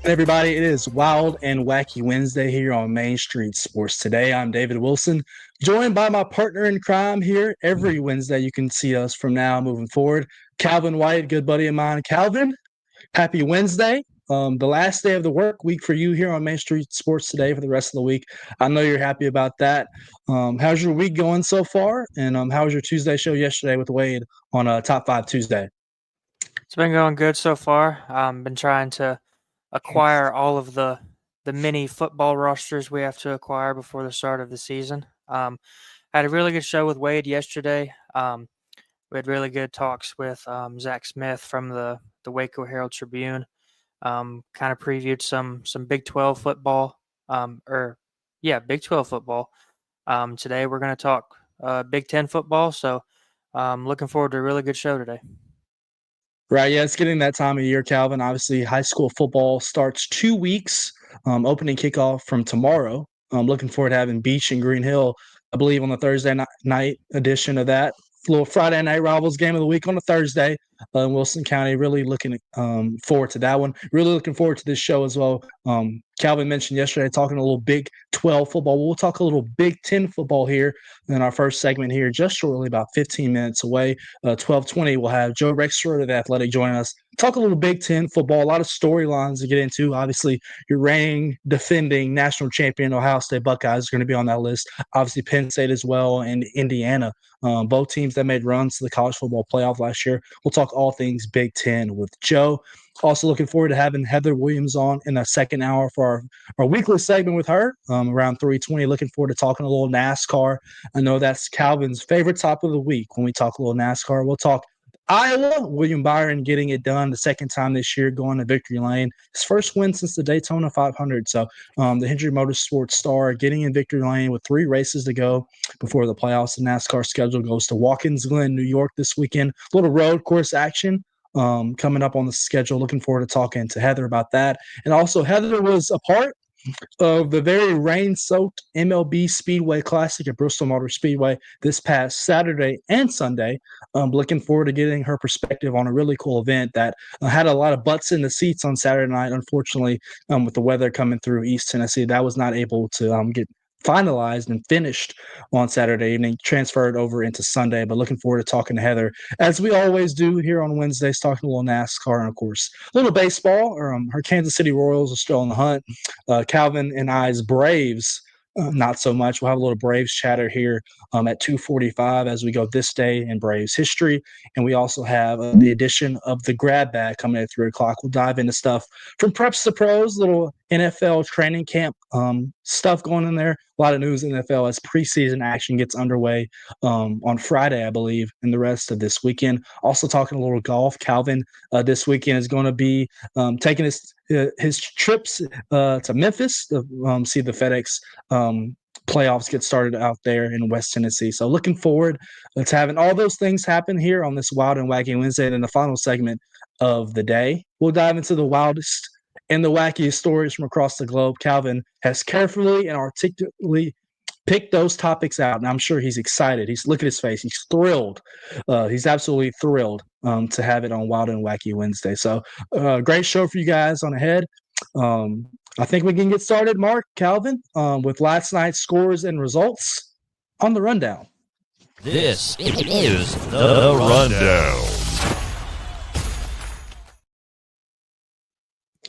Everybody, it is Wild and Wacky Wednesday here on Main Street Sports. Today, I'm David Wilson, joined by my partner in crime here every Wednesday. You can see us from now moving forward. Calvin White, good buddy of mine. Calvin, happy Wednesday. The last day of the work week for you here on Main Street Sports today for the rest of the week. I know you're happy about that. How's your week going so far? And how was your Tuesday show yesterday with Wade on Top 5 Tuesday? It's been going good so far. Been trying to acquire all of the mini football rosters we have to acquire before the start of the season. Had a really good show with Wade yesterday. We had really good talks with Zach Smith from the Waco Herald Tribune. Kind of previewed some Big 12 football. Big 12 football. Today we're going to talk Big 10 football. So looking forward to a really good show today. Right, yeah, it's getting that time of year, Calvin. Obviously, high school football starts 2 weeks, opening kickoff from tomorrow. I'm looking forward to having Beach and Green Hill, I believe, on the Thursday night edition of that. Little Friday night rivals game of the week on a Thursday in Wilson County. Really looking forward to that one. Really looking forward to this show as well. Calvin mentioned yesterday talking a little Big 12 football. We'll talk a little Big 10 football here in our first segment here, just shortly, about 15 minutes away. 12:20, we'll have Joe Rexrode of The Athletic joining us. Talk a little Big 10 football, a lot of storylines to get into. Obviously, your reigning, defending national champion Ohio State Buckeyes are going to be on that list. Obviously, Penn State as well and Indiana. Both teams that made runs to the college football playoff last year. We'll talk all things Big 10 with Joe. Also looking forward to having Heather Williams on in the second hour for our weekly segment with her around 3:20. Looking forward to talking a little NASCAR. I know that's Calvin's favorite topic of the week when we talk a little NASCAR. We'll talk Iowa, William Byron getting it done the second time this year, going to victory lane. His first win since the Daytona 500. So the Hendry Motorsports star getting in victory lane with 3 races to go before the playoffs. The NASCAR schedule goes to Watkins Glen, New York this weekend. A little road course action coming up on the schedule. Looking forward to talking to Heather about that. And also, Heather was a part of the very rain-soaked MLB Speedway Classic at Bristol Motor Speedway this past Saturday and Sunday. Looking forward to getting her perspective on a really cool event that had a lot of butts in the seats on Saturday night. Unfortunately, with the weather coming through East Tennessee, that was not able to get finalized and finished on Saturday evening, transferred over into Sunday. But looking forward to talking to Heather, as we always do here on Wednesdays, talking a little NASCAR and, of course, a little baseball. Her Kansas City Royals are still in the hunt. Calvin and I's Braves, not so much. We'll have a little Braves chatter here at 2:45 as we go this day in Braves history. And we also have the addition of the grab bag coming at 3 o'clock. We'll dive into stuff from preps to pros, little NFL training camp stuff going in there. A lot of news in the NFL as preseason action gets underway on Friday, I believe, and the rest of this weekend. Also talking a little golf. Calvin this weekend is going to be taking his trips to Memphis to see the FedEx playoffs get started out there in West Tennessee. So looking forward to having all those things happen here on this Wild and Wacky Wednesday. And in the final segment of the day, we'll dive into the wildest and the wackiest stories from across the globe. Calvin has carefully and articulately picked those topics out, and I'm sure he's excited. Look at his face. He's thrilled. He's absolutely thrilled to have it on Wild and Wacky Wednesday. So great show for you guys on ahead. I think we can get started, Mark, Calvin, with last night's scores and results on the rundown. This is the rundown.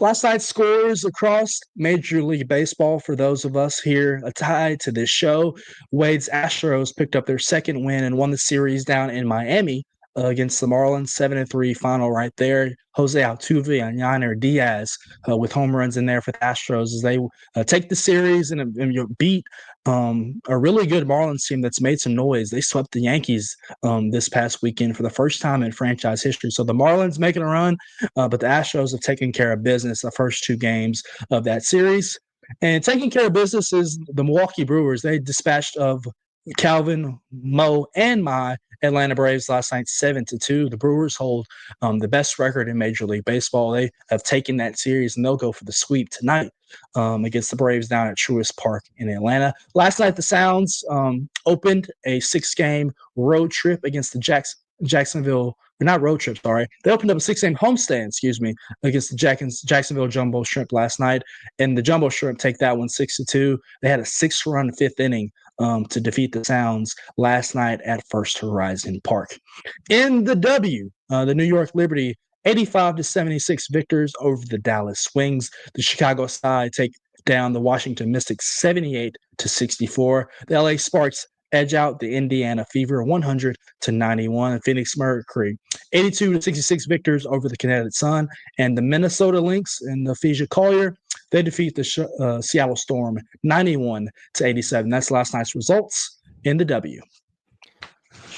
Last night's scores across Major League Baseball for those of us here tied to this show. Wade's Astros picked up their second win and won the series down in Miami against the Marlins, 7-3 final right there. Jose Altuve and Yainer Diaz with home runs in there for the Astros as they take the series and beat a really good Marlins team that's made some noise. They swept the Yankees this past weekend for the first time in franchise history. So the Marlins making a run, but the Astros have taken care of business the first 2 games of that series. And taking care of business is the Milwaukee Brewers. They dispatched of Calvin, Mo, and my Atlanta Braves last night 7-2. The Brewers hold the best record in Major League Baseball. They have taken that series, and they'll go for the sweep tonight against the Braves down at Truist Park in Atlanta. Last night, the Sounds opened a 6-game road trip against the Jacksonville not road trip, sorry. They opened up a 6 a.m. homestand, against the Jacksonville Jumbo Shrimp last night, and the Jumbo Shrimp take that one 6-2. They had a 6-run fifth inning to defeat the Sounds last night at First Horizon Park. In the W, the New York Liberty 85-76 victors over the Dallas Wings. The Chicago Sky take down the Washington Mystics 78-64. The LA Sparks edge out the Indiana Fever 100-91. Phoenix Mercury 82-66 victors over the Connecticut Sun, and the Minnesota Lynx and the Phoenix Collier, they defeat the Seattle Storm 91-87. That's last night's results in the W.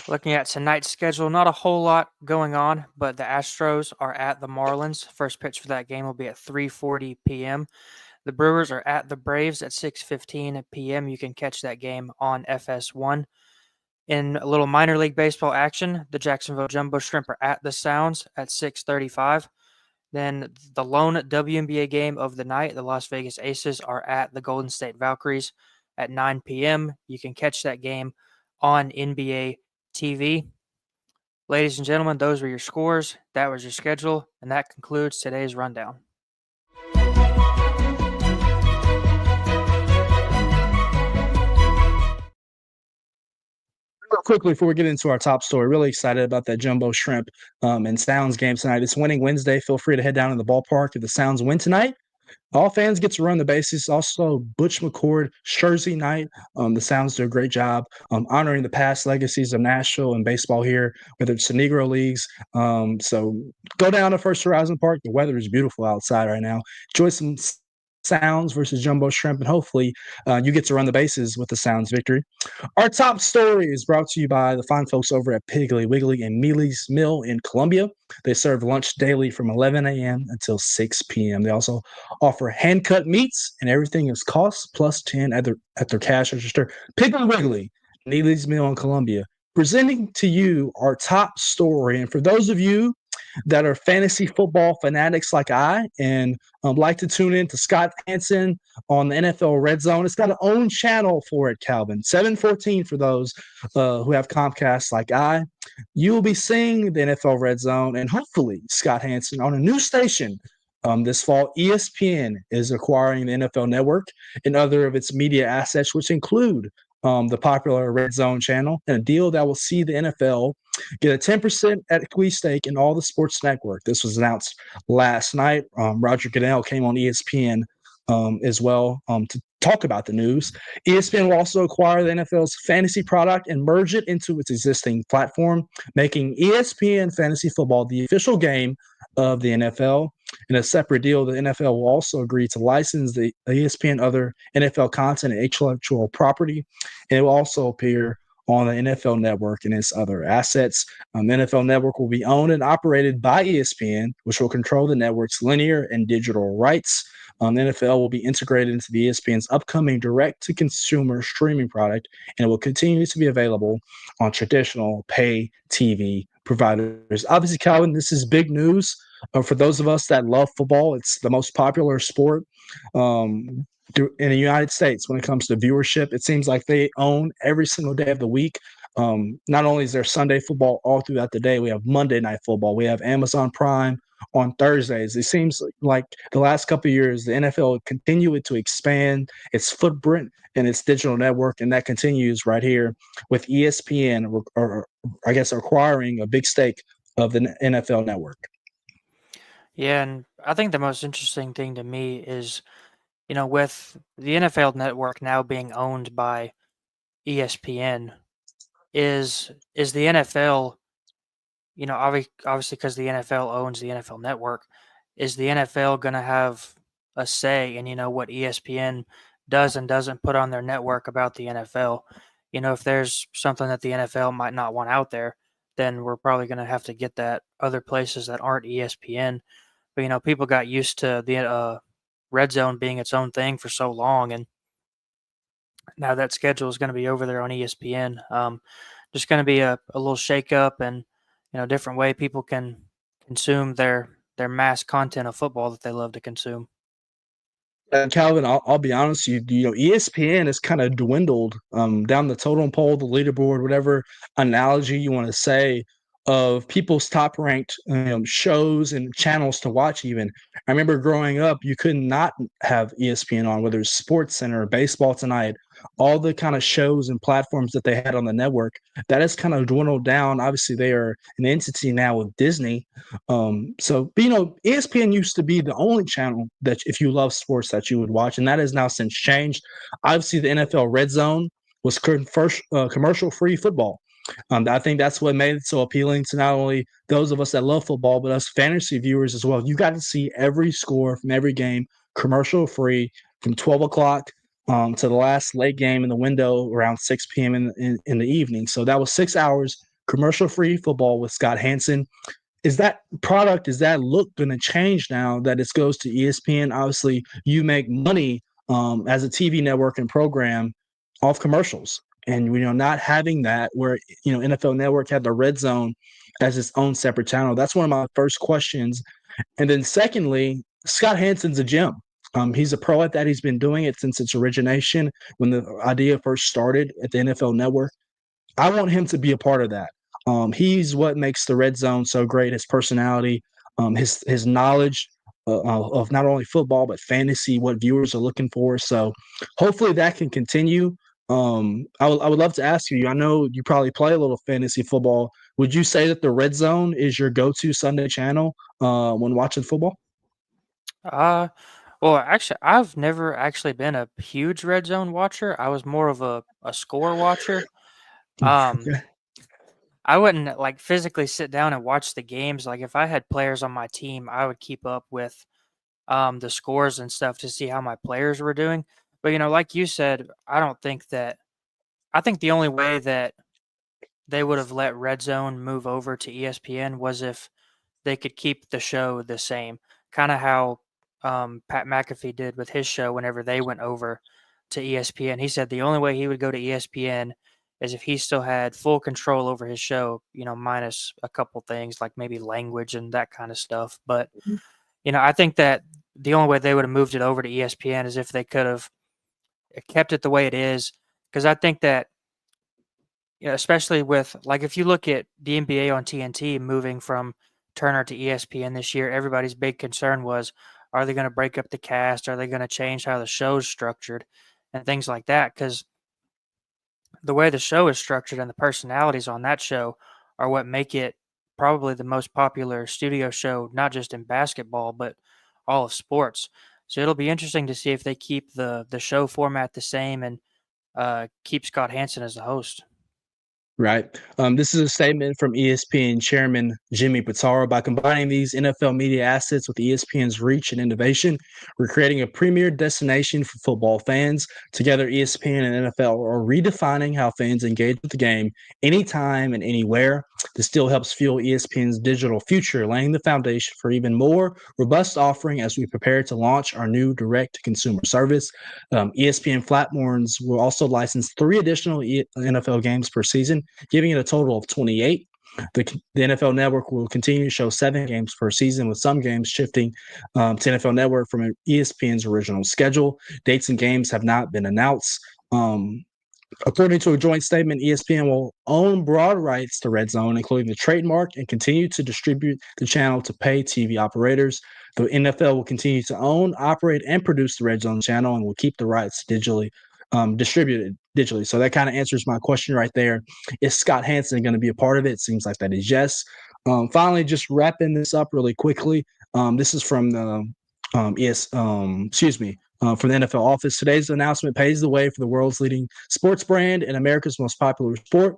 Looking at tonight's schedule, not a whole lot going on, but the Astros are at the Marlins. First pitch for that game will be at 3:40 p.m. The Brewers are at the Braves at 6:15 p.m. You can catch that game on FS1. In a little minor league baseball action, the Jacksonville Jumbo Shrimp are at the Sounds at 6:35. Then the lone WNBA game of the night, the Las Vegas Aces are at the Golden State Valkyries at 9 p.m. You can catch that game on NBA TV. Ladies and gentlemen, those were your scores. That was your schedule, and that concludes today's rundown. Real quickly, before we get into our top story, really excited about that Jumbo Shrimp and Sounds game tonight. It's winning Wednesday. Feel free to head down to the ballpark if the Sounds win tonight. All fans get to run the bases. Also, Butch McCord, Jersey night. The Sounds do a great job honoring the past legacies of Nashville and baseball here, whether it's the Negro Leagues. So go down to First Horizon Park. The weather is beautiful outside right now. Enjoy some Sounds versus Jumbo Shrimp, and hopefully you get to run the bases with the Sounds victory. Our top story is brought to you by the fine folks over at Piggly Wiggly and Mealy's Mill in Columbia. They serve lunch daily from 11 a.m. until 6 p.m. They also offer hand-cut meats, and everything is cost plus 10 at their cash register. Piggly Wiggly, Mealy's Mill in Columbia. Presenting to you our top story, and for those of you that are fantasy football fanatics like I and like to tune in to Scott Hansen on the NFL Red Zone. It's got an own channel for it, Calvin. 714 for those who have Comcast like I. You will be seeing the NFL Red Zone and hopefully Scott Hansen on a new station this fall. ESPN is acquiring the NFL Network and other of its media assets, which include the popular Red Zone channel, and a deal that will see the NFL get a 10% equity stake in all the sports network. This was announced last night. Roger Goodell came on ESPN as well to talk about the news. ESPN will also acquire the NFL's fantasy product and merge it into its existing platform, making ESPN Fantasy Football the official game of the NFL. In a separate deal, the NFL will also agree to license the ESPN other NFL content and intellectual property, and it will also appear on the NFL Network and its other assets. The NFL Network will be owned and operated by ESPN, which will control the network's linear and digital rights. The NFL will be integrated into the ESPN's upcoming direct-to-consumer streaming product, and it will continue to be available on traditional pay TV providers. Obviously, Calvin, this is big news for those of us that love football. It's the most popular sport in the United States when it comes to viewership. It seems like they own every single day of the week. Not only is there Sunday football all throughout the day, we have Monday Night Football. We have Amazon Prime on Thursdays. It seems like the last couple of years, the NFL continued to expand its footprint and its digital network, and that continues right here with ESPN, or I guess acquiring a big stake of the NFL Network. Yeah, and I think the most interesting thing to me is, with the NFL Network now being owned by ESPN, is the NFL, obviously because the NFL owns the NFL Network, is the NFL going to have a say in, what ESPN does and doesn't put on their network about the NFL? If there's something that the NFL might not want out there, then we're probably going to have to get that other places that aren't ESPN. But, people got used to the Red Zone being its own thing for so long, and now that schedule is going to be over there on ESPN. Just going to be a little shake-up and, different way people can consume their mass content of football that they love to consume. And Calvin, I'll be honest with you, ESPN has kind of dwindled down the totem pole, the leaderboard, whatever analogy you want to say. of people's top ranked shows and channels to watch. Even I remember growing up, you could not have ESPN on, whether it's Sports Center, Baseball Tonight, all the kind of shows and platforms that they had on the network. That has kind of dwindled down. Obviously, they are an entity now with Disney. So, ESPN used to be the only channel that if you love sports that you would watch, and that has now since changed. Obviously, the NFL Red Zone was first commercial-free football. I think that's what made it so appealing to not only those of us that love football, but us fantasy viewers as well. You got to see every score from every game commercial free from 12 o'clock to the last late game in the window around 6 p.m. in the evening. So that was 6 hours commercial free football with Scott Hanson. Is that look going to change now that it goes to ESPN? Obviously, you make money as a TV network and program off commercials. And not having that where NFL Network had the Red Zone as its own separate channel. That's one of my first questions. And then secondly, Scott Hanson's a gem. He's a pro at that. He's been doing it since its origination when the idea first started at the NFL Network. I want him to be a part of that. He's what makes the Red Zone so great. His personality, his knowledge of not only football but fantasy, what viewers are looking for. So hopefully that can continue. I would love to ask you. I know you probably play a little fantasy football. Would you say that the Red Zone is your go-to Sunday channel when watching football? Well, actually, I've never actually been a huge red zone watcher. I was more of a score watcher. Um, Okay. I wouldn't like physically sit down and watch the games. Like if I had players on my team, I would keep up with the scores and stuff to see how my players were doing. But like you said, I think the only way that they would have let Red Zone move over to ESPN was if they could keep the show the same, kind of how Pat McAfee did with his show whenever they went over to ESPN. He said the only way he would go to ESPN is if he still had full control over his show, minus a couple things like maybe language and that kind of stuff. But, I think that the only way they would have moved it over to ESPN is if they could have kept it the way it is. Because I think that, especially with like if you look at the NBA on TNT moving from Turner to ESPN this year, everybody's big concern was, are they going to break up the cast? Are they going to change how the show's structured and things like that? Because the way the show is structured and the personalities on that show are what make it probably the most popular studio show, not just in basketball, but all of sports. So it'll be interesting to see if they keep the show format the same and keep Scott Hanson as the host. Right. This is a statement from ESPN Chairman Jimmy Pitaro. By combining these NFL media assets with ESPN's reach and innovation, we're creating a premier destination for football fans. Together, ESPN and NFL are redefining how fans engage with the game anytime and anywhere. This still helps fuel ESPN's digital future, laying the foundation for even more robust offering as we prepare to launch our new direct-to-consumer service. ESPN Flatmorns will also license 3 additional NFL games per season, giving it a total of 28. The NFL Network will continue to show 7 games per season, with some games shifting to NFL Network from ESPN's original schedule. Dates and games have not been announced. According to a joint statement, ESPN will own broad rights to Red Zone, including the trademark, and continue to distribute the channel to pay TV operators. The NFL will continue to own, operate, and produce the Red Zone channel and will keep the rights digitally distributed digitally. So that kind of answers my question right there. Is Scott Hanson going to be a part of it? It seems like that is yes. Finally, just wrapping this up really quickly. This is from the from the NFL office. Today's announcement paves the way for the world's leading sports brand and America's most popular sport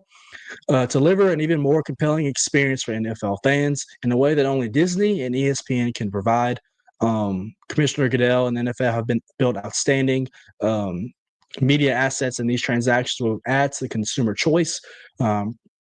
to deliver an even more compelling experience for NFL fans in a way that only Disney and ESPN can provide. Commissioner Goodell and the NFL have been built outstanding media assets, and these transactions will add to the consumer choice,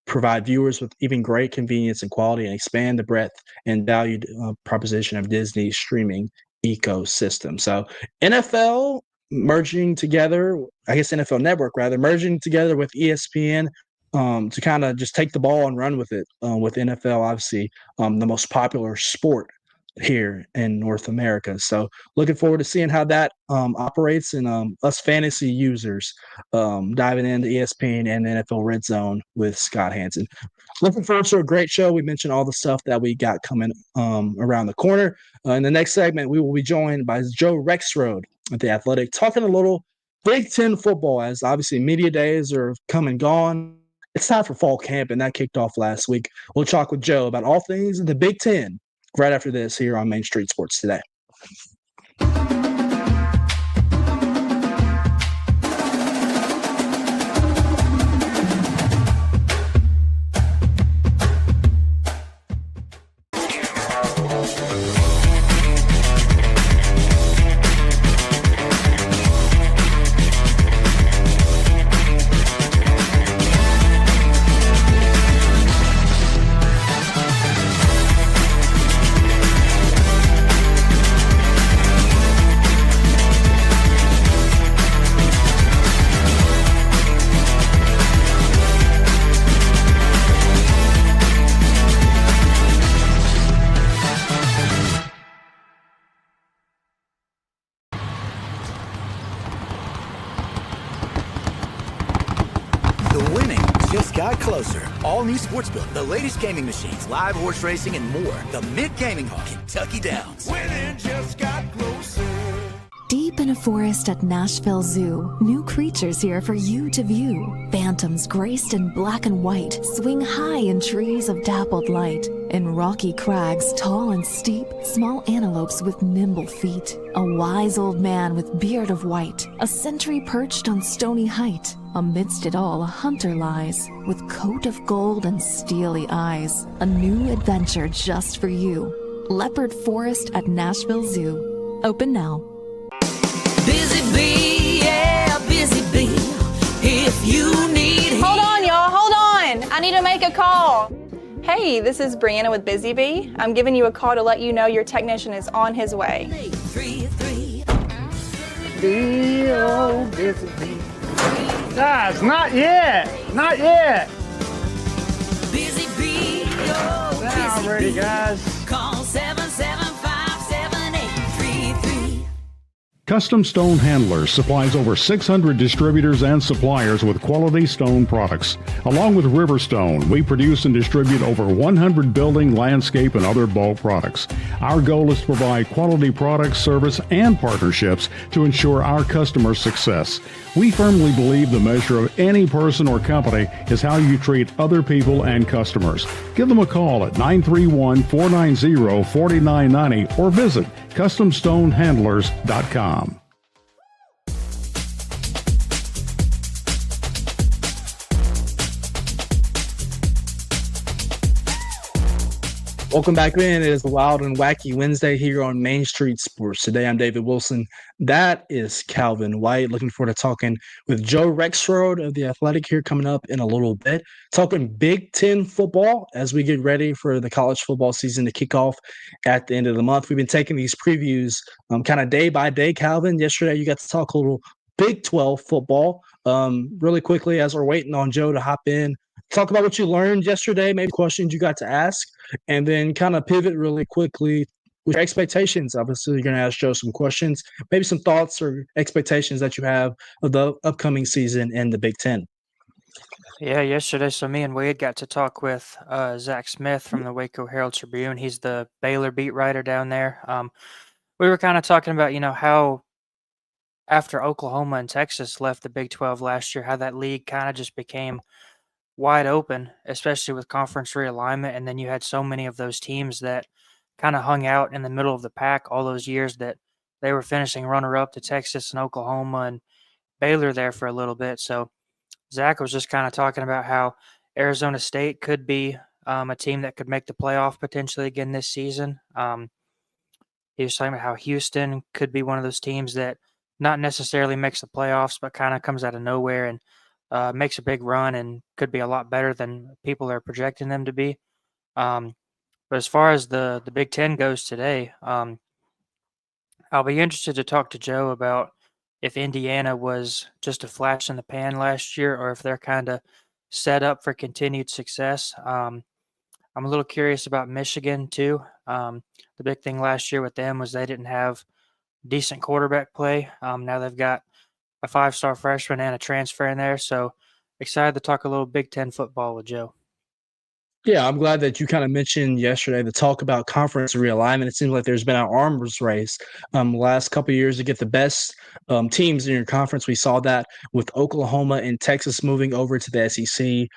provide viewers with even great convenience and quality, and expand the breadth and value proposition of Disney's streaming ecosystem. So NFL merging together, I guess NFL Network rather, merging together with ESPN to kind of just take the ball and run with it, with NFL obviously the most popular sport here in North America. So looking forward to seeing how that operates, and us fantasy users diving into ESPN and NFL Red Zone with Scott Hanson. looking forward to a great show. We mentioned all the stuff that we got coming around the corner. In the next segment, we will be joined by Joe Rexrode at The Athletic, talking a little Big Ten football, as obviously media days are come and gone. It's time for fall camp, and that kicked off last week. We'll talk with Joe about all things in the Big Ten right after this here on Main Street Sports Today. Got closer. All new Sportsbook, the latest gaming machines, live horse racing, and more. The Mid Gaming Hall, Kentucky Downs. Winning just got closer. Deep in a forest at Nashville Zoo, new creatures here for you to view. Phantoms graced in black and white swing high in trees of dappled light. In rocky crags, tall and steep, small antelopes with nimble feet. A wise old man with beard of white, a sentry perched on stony height. Amidst it all, a hunter lies, with coat of gold and steely eyes. A new adventure just for you. Leopard Forest at Nashville Zoo. Open now. Busy bee, yeah, busy bee. If you need... Hold on, y'all, hold on. I need to make a call. Hey, this is Brianna with Busy Bee. I'm giving you a call to let you know your technician is on his way. 3-3. Oh, busy bee. Guys, not yet. Not yet. Busy bee, oh, Now busy ready, bee. guys. Call 775-7833. Custom Stone Handlers supplies over 600 distributors and suppliers with quality stone products. Along with Riverstone, we produce and distribute over 100 building, landscape, and other bulk products. Our goal is to provide quality products, service, and partnerships to ensure our customers' success. We firmly believe the measure of any person or company is how you treat other people and customers. Give them a call at 931-490-4990 or visit CustomStoneHandlers.com. Welcome back in. It is Wild and Wacky Wednesday here on Main Street Sports. Today I'm David Wilson. That is Calvin White. Looking forward to talking with Joe Rexrode of The Athletic here coming up in a little bit. Talking Big Ten football as we get ready for the college football season to kick off at the end of the month. We've been taking these previews kind of day by day, Calvin. Yesterday you got to talk a little Big 12 football really quickly as we're waiting on Joe to hop in. Talk about what you learned yesterday, maybe questions you got to ask, and then kind of pivot really quickly with your expectations. Obviously, you're going to ask Joe some questions, maybe some thoughts or expectations that you have of the upcoming season in the Big Ten. Yeah, yesterday, so me and Wade got to talk with Zach Smith from the Waco Herald Tribune. He's the Baylor beat writer down there. We were kind of talking about, how after Oklahoma and Texas left the Big 12 last year, how that league kind of just became wide open, especially with conference realignment. And then you had so many of those teams that kind of hung out in the middle of the pack all those years that they were finishing runner-up to Texas and Oklahoma and Baylor there for a little bit. So Zach was just kind of talking about how Arizona State could be a team that could make the playoff potentially again this season. He was talking about how Houston could be one of those teams that not necessarily makes the playoffs, but kind of comes out of nowhere and makes a big run and could be a lot better than people are projecting them to be. But as far as the Big Ten goes today, I'll be interested to talk to Joe about if Indiana was just a flash in the pan last year or if they're kind of set up for continued success. I'm a little curious about Michigan too. The big thing last year with them was they didn't have decent quarterback play. Now they've got a 5-star freshman and a transfer in there. So excited to talk a little Big Ten football with Joe. Yeah, I'm glad that you kind of mentioned yesterday the talk about conference realignment. It seems like there's been an arms race last couple of years to get the best teams in your conference. We saw that with Oklahoma and Texas moving over to the SEC,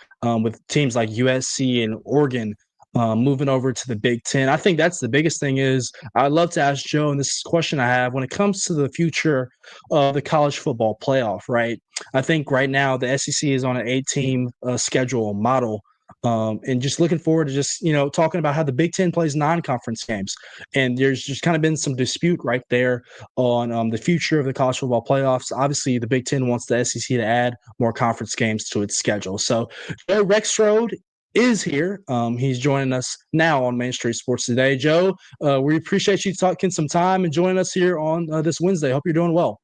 with teams like USC and Oregon moving over to the Big Ten. I think that's the biggest thing. Is I'd love to ask Joe, and this is a question I have when it comes to the future of the college football playoff. Right, I think right now the SEC is on an 8-team schedule model. And just looking forward to just, talking about how the Big Ten plays non-conference games. And there's just kind of been some dispute right there on the future of the college football playoffs. Obviously, the Big Ten wants the SEC to add more conference games to its schedule. So Joe Rexrode is here. He's joining us now on Main Street Sports Today. Joe, we appreciate you taking some time and joining us here on this Wednesday. Hope you're doing well.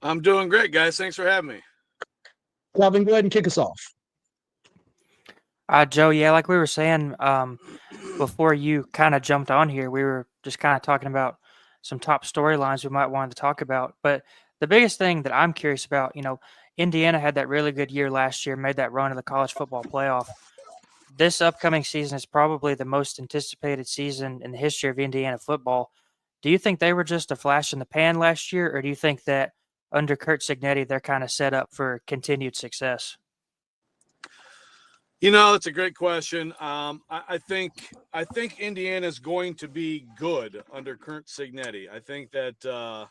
I'm doing great, guys. Thanks for having me. Calvin, go ahead and kick us off. Joe, yeah, like we were saying before you kind of jumped on here, we were just kind of talking about some top storylines we might want to talk about. But the biggest thing that I'm curious about, Indiana had that really good year last year, made that run to the college football playoff. This upcoming season is probably the most anticipated season in the history of Indiana football. Do you think they were just a flash in the pan last year, or do you think that under Kurt Cignetti, they're kind of set up for continued success? It's a great question. I think Indiana is going to be good under Kurt Cignetti. I think that,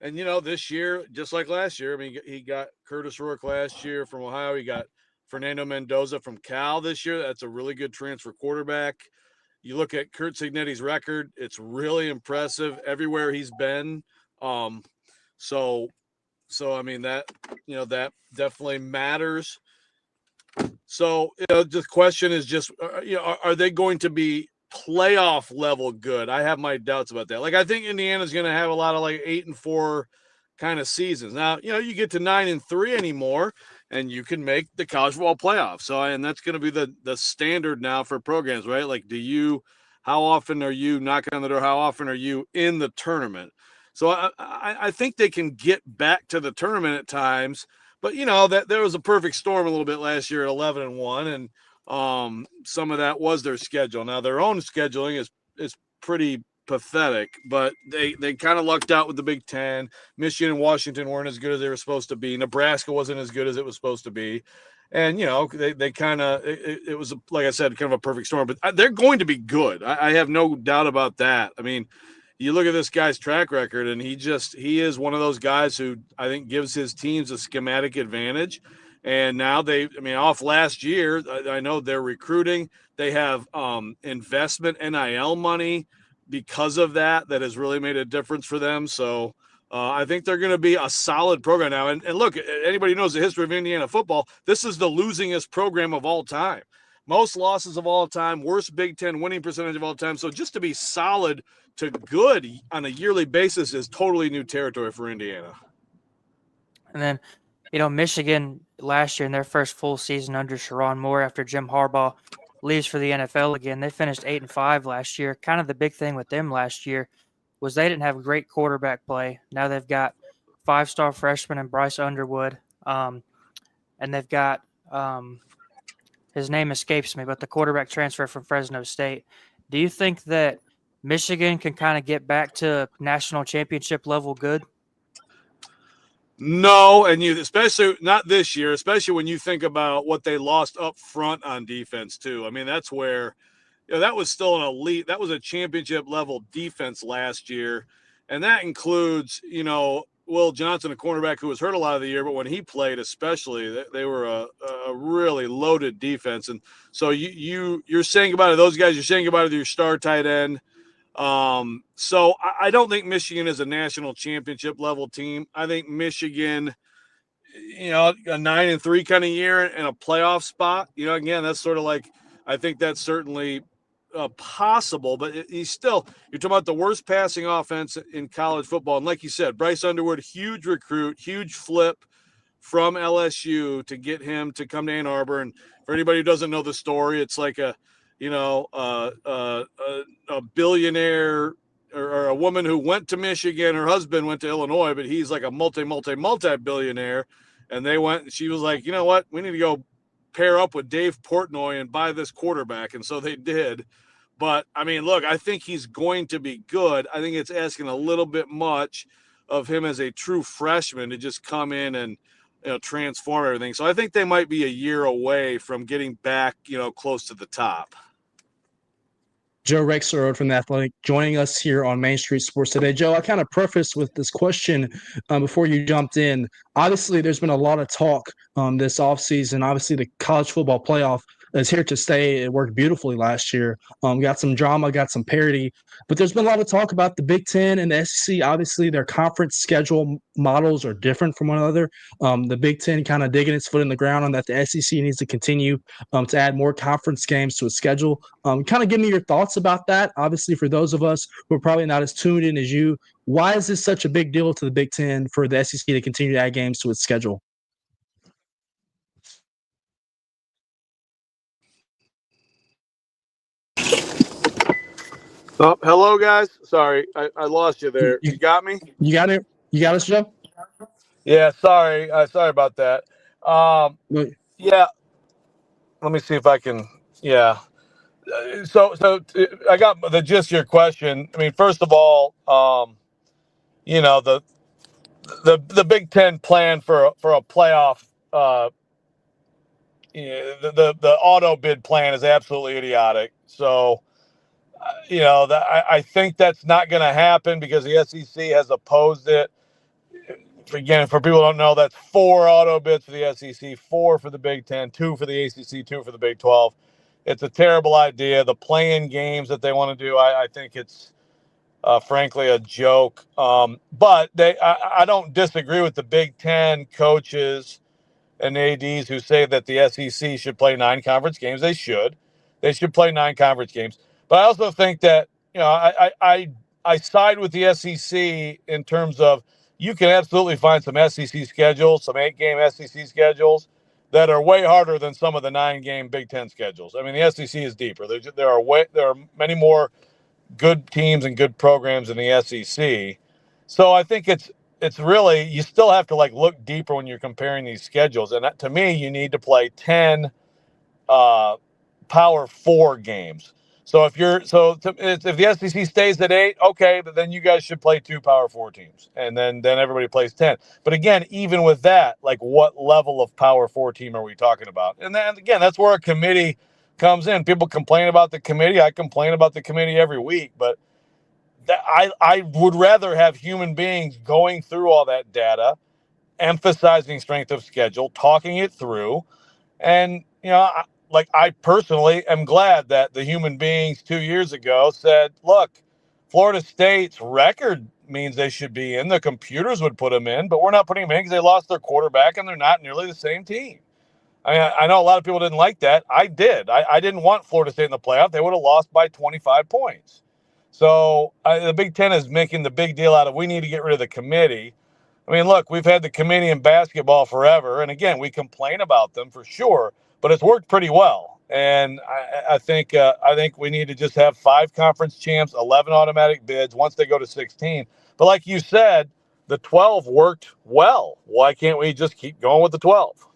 this year, just like last year, I mean, he got Curtis Rourke last year from Ohio. He got Fernando Mendoza from Cal this year. That's a really good transfer quarterback. You look at Kurt Cignetti's record; it's really impressive everywhere he's been. So I mean that definitely matters. So, the question is just, are they going to be playoff level good? I have my doubts about that. Like, I think Indiana's going to have a lot of 8-4 kind of seasons. Now, you get to 9-3 anymore, and you can make the college football playoff. So, and that's going to be the standard now for programs, right? Like, how often are you knocking on the door? How often are you in the tournament? So I think they can get back to the tournament at times. But, that there was a perfect storm a little bit last year at 11-1, and some of that was their schedule. Now, their own scheduling is pretty pathetic, but they kind of lucked out with the Big Ten. Michigan and Washington weren't as good as they were supposed to be. Nebraska wasn't as good as it was supposed to be. And, they kind of – it was, like I said, kind of a perfect storm. But they're going to be good. I have no doubt about that. I mean – you look at this guy's track record, and he is one of those guys who I think gives his teams a schematic advantage. And now off last year, I know they're recruiting. They have investment NIL money because of that has really made a difference for them. So I think they're going to be a solid program now. And look, anybody who knows the history of Indiana football, this is the losingest program of all time. Most losses of all time, worst Big Ten winning percentage of all time. So just to be solid to good on a yearly basis is totally new territory for Indiana. And then, Michigan last year in their first full season under Sharon Moore after Jim Harbaugh leaves for the NFL again, they finished 8-5 last year. Kind of the big thing with them last year was they didn't have great quarterback play. Now they've got 5-star freshman and Bryce Underwood, and they've got his name escapes me, but the quarterback transfer from Fresno State. Do you think that Michigan can kind of get back to national championship level good? No, and especially not this year, especially when you think about what they lost up front on defense too. I mean, that's where that was still an elite, that was a championship level defense last year. And that includes, Will Johnson, a cornerback who was hurt a lot of the year, but when he played especially, they were a really loaded defense. And so you're saying about it, those guys, you're saying about it, your star tight end. So I don't think Michigan is a national championship level team. I think Michigan, a 9-3 kind of year and a playoff spot, again, that's sort of like, I think that's certainly possible, but you're talking about the worst passing offense in college football. And like you said, Bryce Underwood, huge recruit, huge flip from LSU to get him to come to Ann Arbor. And for anybody who doesn't know the story, it's like a billionaire or a woman who went to Michigan, her husband went to Illinois, but he's like a multi-billionaire. And they went, she was like, you know what, we need to go pair up with Dave Portnoy and buy this quarterback, and so they did. But, I mean, look, I think he's going to be good. I think it's asking a little bit much of him as a true freshman to just come in and, transform everything. So I think they might be a year away from getting back, close to the top. Joe REXRODE from The Athletic joining us here on Main Street Sports today. Joe, I kind of prefaced with this question before you jumped in. Obviously, there's been a lot of talk this offseason. Obviously, the college football playoff is here to stay. It worked beautifully last year. Got some drama, got some parity. But there's been a lot of talk about the Big Ten and the SEC. Obviously, their conference schedule models are different from one another. The Big Ten kind of digging its foot in the ground on that. The SEC needs to continue to add more conference games to its schedule. Kind of give me your thoughts about that. Obviously, for those of us who are probably not as tuned in as you, why is this such a big deal to the Big Ten for the SEC to continue to add games to its schedule? Oh, hello, guys. Sorry, I lost you there. You got me? You got it? You got us, Joe? Yeah, sorry. Sorry about that. Yeah. Let me see if I can. Yeah. So I got the gist of your question. I mean, first of all, the Big Ten plan for a playoff, the auto bid plan is absolutely idiotic. So, I think that's not going to happen because the SEC has opposed it. Again, for people who don't know, that's 4 auto bids for the SEC, 4 for the Big Ten, 2 for the ACC, 2 for the Big 12. It's a terrible idea. The play-in games that they want to do, I think it's frankly a joke. But I don't disagree with the Big Ten coaches and ADs who say that the SEC should play 9 conference games. They should. They should play 9 conference games. But I also think that, I side with the SEC in terms of you can absolutely find some SEC schedules, some 8-game SEC schedules that are way harder than some of the 9-game Big Ten schedules. I mean, the SEC is deeper. There are many more good teams and good programs in the SEC. So I think it's really, you still have to look deeper when you're comparing these schedules. And to me, you need to play 10 Power 4 games. So if the SEC stays at 8, okay, but then you guys should play 2 Power 4 teams, and then everybody plays 10. But again, even with that, what level of Power 4 team are we talking about? And then again, that's where a committee comes in. People complain about the committee. I complain about the committee every week, but I would rather have human beings going through all that data, emphasizing strength of schedule, talking it through, and I personally am glad that the human beings 2 years ago said, look, Florida State's record means they should be in. The computers would put them in, but we're not putting them in because they lost their quarterback and they're not nearly the same team. I mean, I know a lot of people didn't like that. I did. I didn't want Florida State in the playoff. They would have lost by 25 points. So the Big Ten is making the big deal out of we need to get rid of the committee. I mean, look, we've had the committee in basketball forever. And again, we complain about them for sure, but it's worked pretty well. And I think we need to just have 5 conference champs, 11 automatic bids once they go to 16. But like you said, the 12 worked well. Why can't we just keep going with the 12?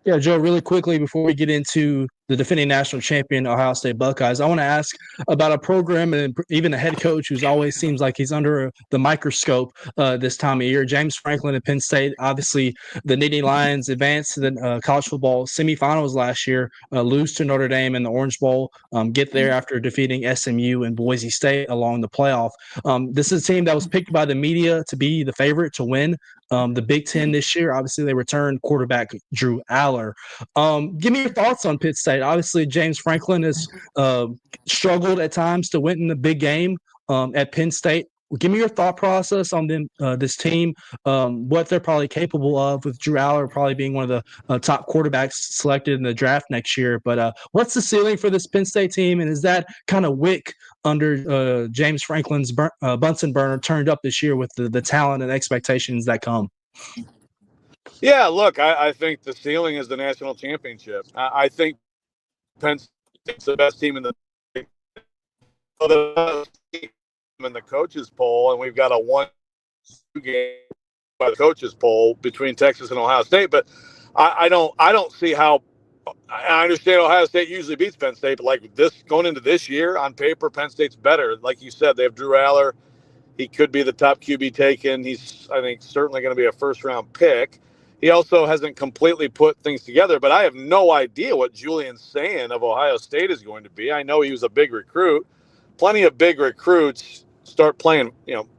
Yeah, Joe, really quickly before we get into the defending national champion Ohio State Buckeyes, I want to ask about a program and even a head coach who's always seems like he's under the microscope this time of year. James Franklin at Penn State. Obviously, the Nittany Lions advanced to the college football semifinals last year, lose to Notre Dame in the Orange Bowl, get there after defeating SMU and Boise State along the playoff. This is a team that was picked by the media to be the favorite to win the Big Ten this year. Obviously, they returned quarterback Drew Aller. Give me your thoughts on Pitt State. Obviously, James Franklin has struggled at times to win in the big game at Penn State. Give me your thought process on them, this team, what they're probably capable of, with Drew Aller probably being one of the top quarterbacks selected in the draft next year. But what's the ceiling for this Penn State team, and is that kind of wick under James Franklin's Bunsen burner turned up this year with the talent and expectations that come? Yeah, look, I think the ceiling is the national championship. I think Penn State's the best team in the coaches poll, and we've got a 1-2 game by the coaches poll between Texas and Ohio State. But I don't see how. I understand Ohio State usually beats Penn State, but like this going into this year, on paper, Penn State's better. Like you said, they have Drew Aller. He could be the top QB taken. He's, I think, certainly going to be a first-round pick. He also hasn't completely put things together, but I have no idea what Julian's saying of Ohio State is going to be. I know he was a big recruit. Plenty of big recruits start playing,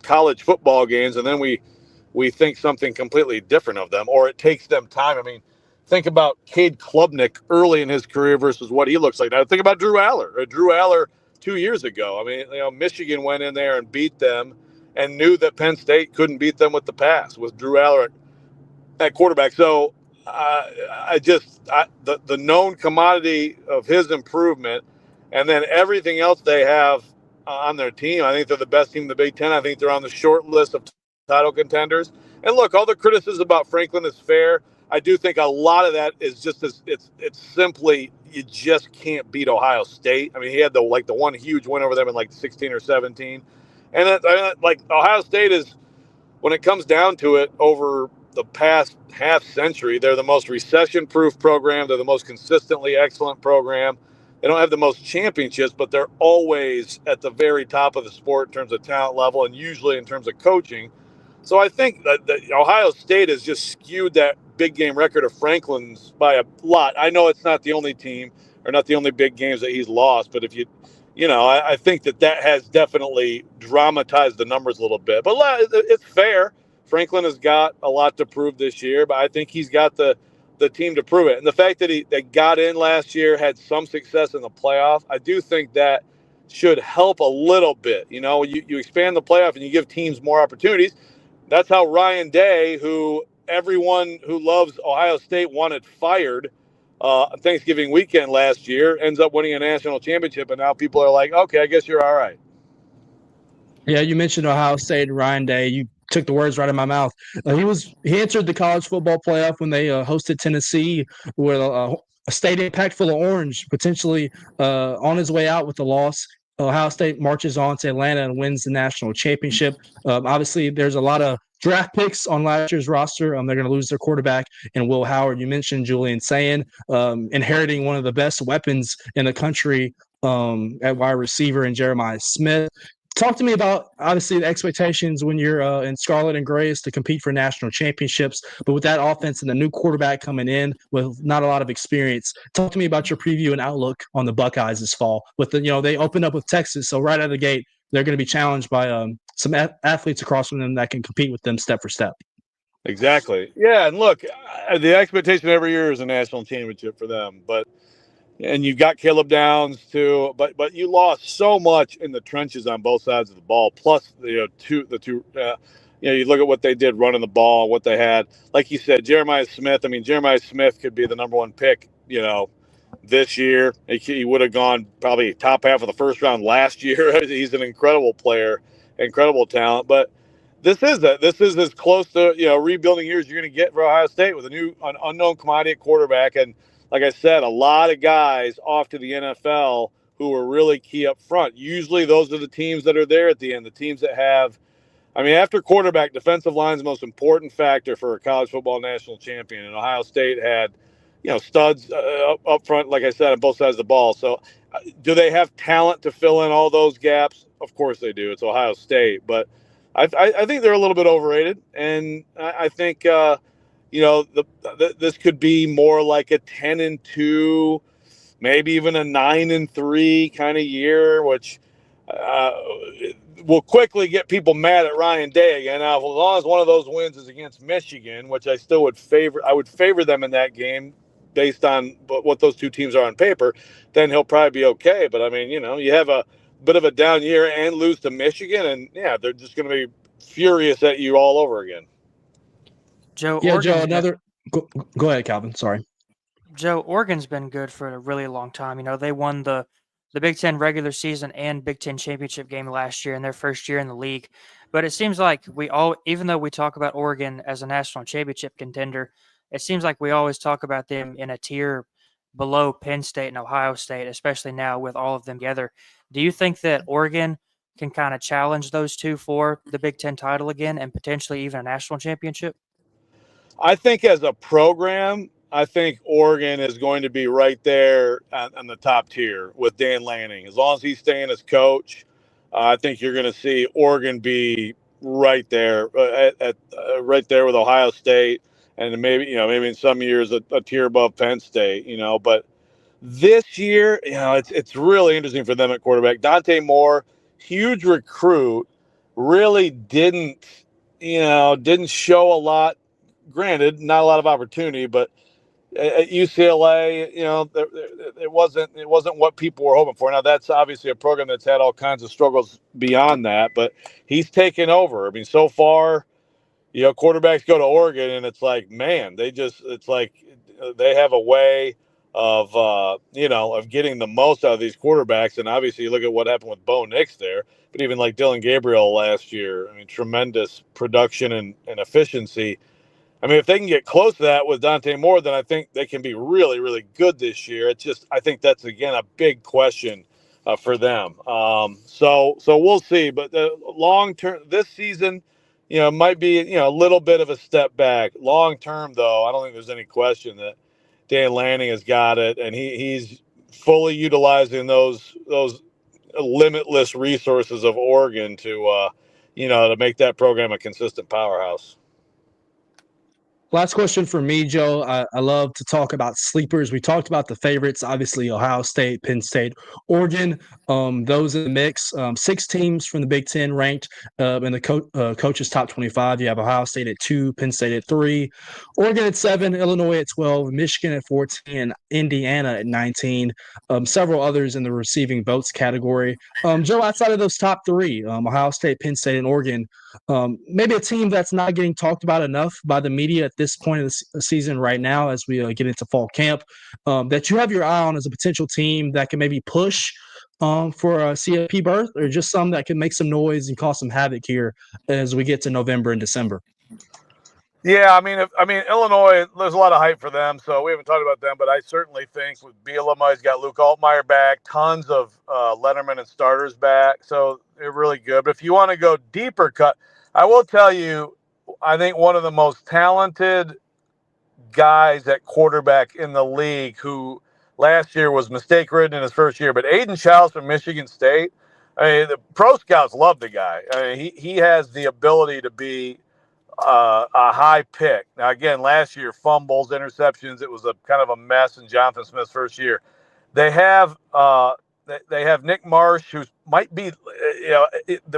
college football games, and then we think something completely different of them, or it takes them time. I mean, think about Cade Klubnik early in his career versus what he looks like now. Think about Drew Aller. Drew Aller 2 years ago. I mean, Michigan went in there and beat them and knew that Penn State couldn't beat them with the pass with Drew Aller at quarterback. So the known commodity of his improvement, and then everything else they have on their team. I think they're the best team in the Big Ten. I think they're on the short list of title contenders. And look, all the criticism about Franklin is fair. I do think a lot of that is just it's simply you just can't beat Ohio State. I mean, he had the one huge win over them in like 16 or 17. And Ohio State is, when it comes down to it, over the past half century, they're the most recession-proof program. They're the most consistently excellent program. They don't have the most championships, but they're always at the very top of the sport in terms of talent level and usually in terms of coaching. So I think that Ohio State has just skewed that big game record of Franklin's by a lot. I know it's not the only team or not the only big games that he's lost, but if I think that has definitely dramatized the numbers a little bit. But it's fair. Franklin has got a lot to prove this year, but I think he's got the team to prove it. And the fact that they got in last year, had some success in the playoff, I do think that should help a little bit. You expand the playoff and you give teams more opportunities. That's how Ryan Day, who everyone who loves Ohio State wanted fired Thanksgiving weekend last year, ends up winning a national championship, and now people are like, okay, I guess you're all right. Yeah, you mentioned Ohio State and Ryan Day. You took the words right out of my mouth. He entered the college football playoff when they hosted Tennessee with a stadium packed full of orange, potentially on his way out with the loss. Ohio State marches on to Atlanta and wins the national championship. Obviously, there's a lot of draft picks on last year's roster. They're going to lose their quarterback and Will Howard. You mentioned Julian Sayin, inheriting one of the best weapons in the country at wide receiver in Jeremiah Smith. Talk to me about, obviously, the expectations when you're in Scarlet and Gray is to compete for national championships. But with that offense and the new quarterback coming in with not a lot of experience, talk to me about your preview and outlook on the Buckeyes this fall. With they opened up with Texas, so right out of the gate, they're going to be challenged by some athletes across from them that can compete with them step for step. Exactly. Yeah, and look, the expectation every year is a national championship for them, and you've got Caleb Downs too, but you lost so much in the trenches on both sides of the ball. Plus, you look at what they did running the ball, what they had. Like you said, Jeremiah Smith. I mean, Jeremiah Smith could be the number one pick. This year he would have gone probably top half of the first round last year. He's an incredible player, incredible talent. But this is as close to rebuilding years you're going to get for Ohio State with an unknown commodity at quarterback. And like I said, a lot of guys off to the NFL who were really key up front. Usually those are the teams that are there at the end, the teams that have, after quarterback, defensive line is the most important factor for a college football national champion. And Ohio State had, studs up front, like I said, on both sides of the ball. So do they have talent to fill in all those gaps? Of course they do. It's Ohio State. But I think they're a little bit overrated. And I think this could be more like a 10-2, maybe even a 9-3 kind of year, which will quickly get people mad at Ryan Day again. Now, as long as one of those wins is against Michigan, which I still would favor, I would favor them in that game based on what those two teams are on paper, then he'll probably be okay. But you have a bit of a down year and lose to Michigan, and they're just going to be furious at you all over again. Joe, Go ahead, Calvin. Sorry. Joe, Oregon's been good for a really long time. They won the Big Ten regular season and Big Ten championship game last year in their first year in the league. But it seems like even though we talk about Oregon as a national championship contender, it seems like we always talk about them in a tier below Penn State and Ohio State, especially now with all of them together. Do you think that Oregon can kind of challenge those two for the Big Ten title again and potentially even a national championship? I think as a program, I think Oregon is going to be right there on the top tier with Dan Lanning. As long as he's staying as coach, I think you're going to see Oregon be right there, right there with Ohio State, and maybe in some years a tier above Penn State. But this year, it's really interesting for them at quarterback. Dante Moore, huge recruit, really didn't show a lot. Granted, not a lot of opportunity, but at UCLA, it wasn't what people were hoping for. Now that's obviously a program that's had all kinds of struggles beyond that, but he's taken over. I mean, so far, quarterbacks go to Oregon and it's like, man, it's like they have a way of getting the most out of these quarterbacks. And obviously you look at what happened with Bo Nix there, but even like Dylan Gabriel last year, I mean, tremendous production and efficiency. I mean, if they can get close to that with Dante Moore, then I think they can be really, really good this year. It's just, I think that's, again, a big question for them. So we'll see. But the long term, this season, might be, a little bit of a step back. Long term, though, I don't think there's any question that Dan Lanning has got it, and he's fully utilizing those limitless resources of Oregon to make that program a consistent powerhouse. Last question for me, Joe. I love to talk about sleepers. We talked about the favorites, obviously Ohio State, Penn State, Oregon. Those in the mix. 6 teams from the Big Ten ranked in the coaches' top 25. You have Ohio State at 2, Penn State at 3, Oregon at 7, Illinois at 12, Michigan at 14, and Indiana at 19. Several others in the receiving votes category. Joe, outside of those top 3, Ohio State, Penn State, and Oregon, maybe a team that's not getting talked about enough by the media at this point of the season right now as we get into fall camp, that you have your eye on as a potential team that can maybe push for a CFP berth, or just some that can make some noise and cause some havoc here as we get to November and December? Yeah, I mean, Illinois, there's a lot of hype for them, so we haven't talked about them, but I certainly think with Bielema, he's got Luke Altmaier back, tons of Letterman and starters back, so they're really good. But if you want to go deeper cut, I will tell you, I think one of the most talented guys at quarterback in the league, who last year was mistake-ridden in his first year, but Aiden Childs from Michigan State, I mean, the pro scouts love the guy. I mean, he has the ability to be a high pick. Now, again, last year, fumbles, interceptions, it was a kind of a mess in Jonathan Smith's first year. They have Nick Marsh, who might be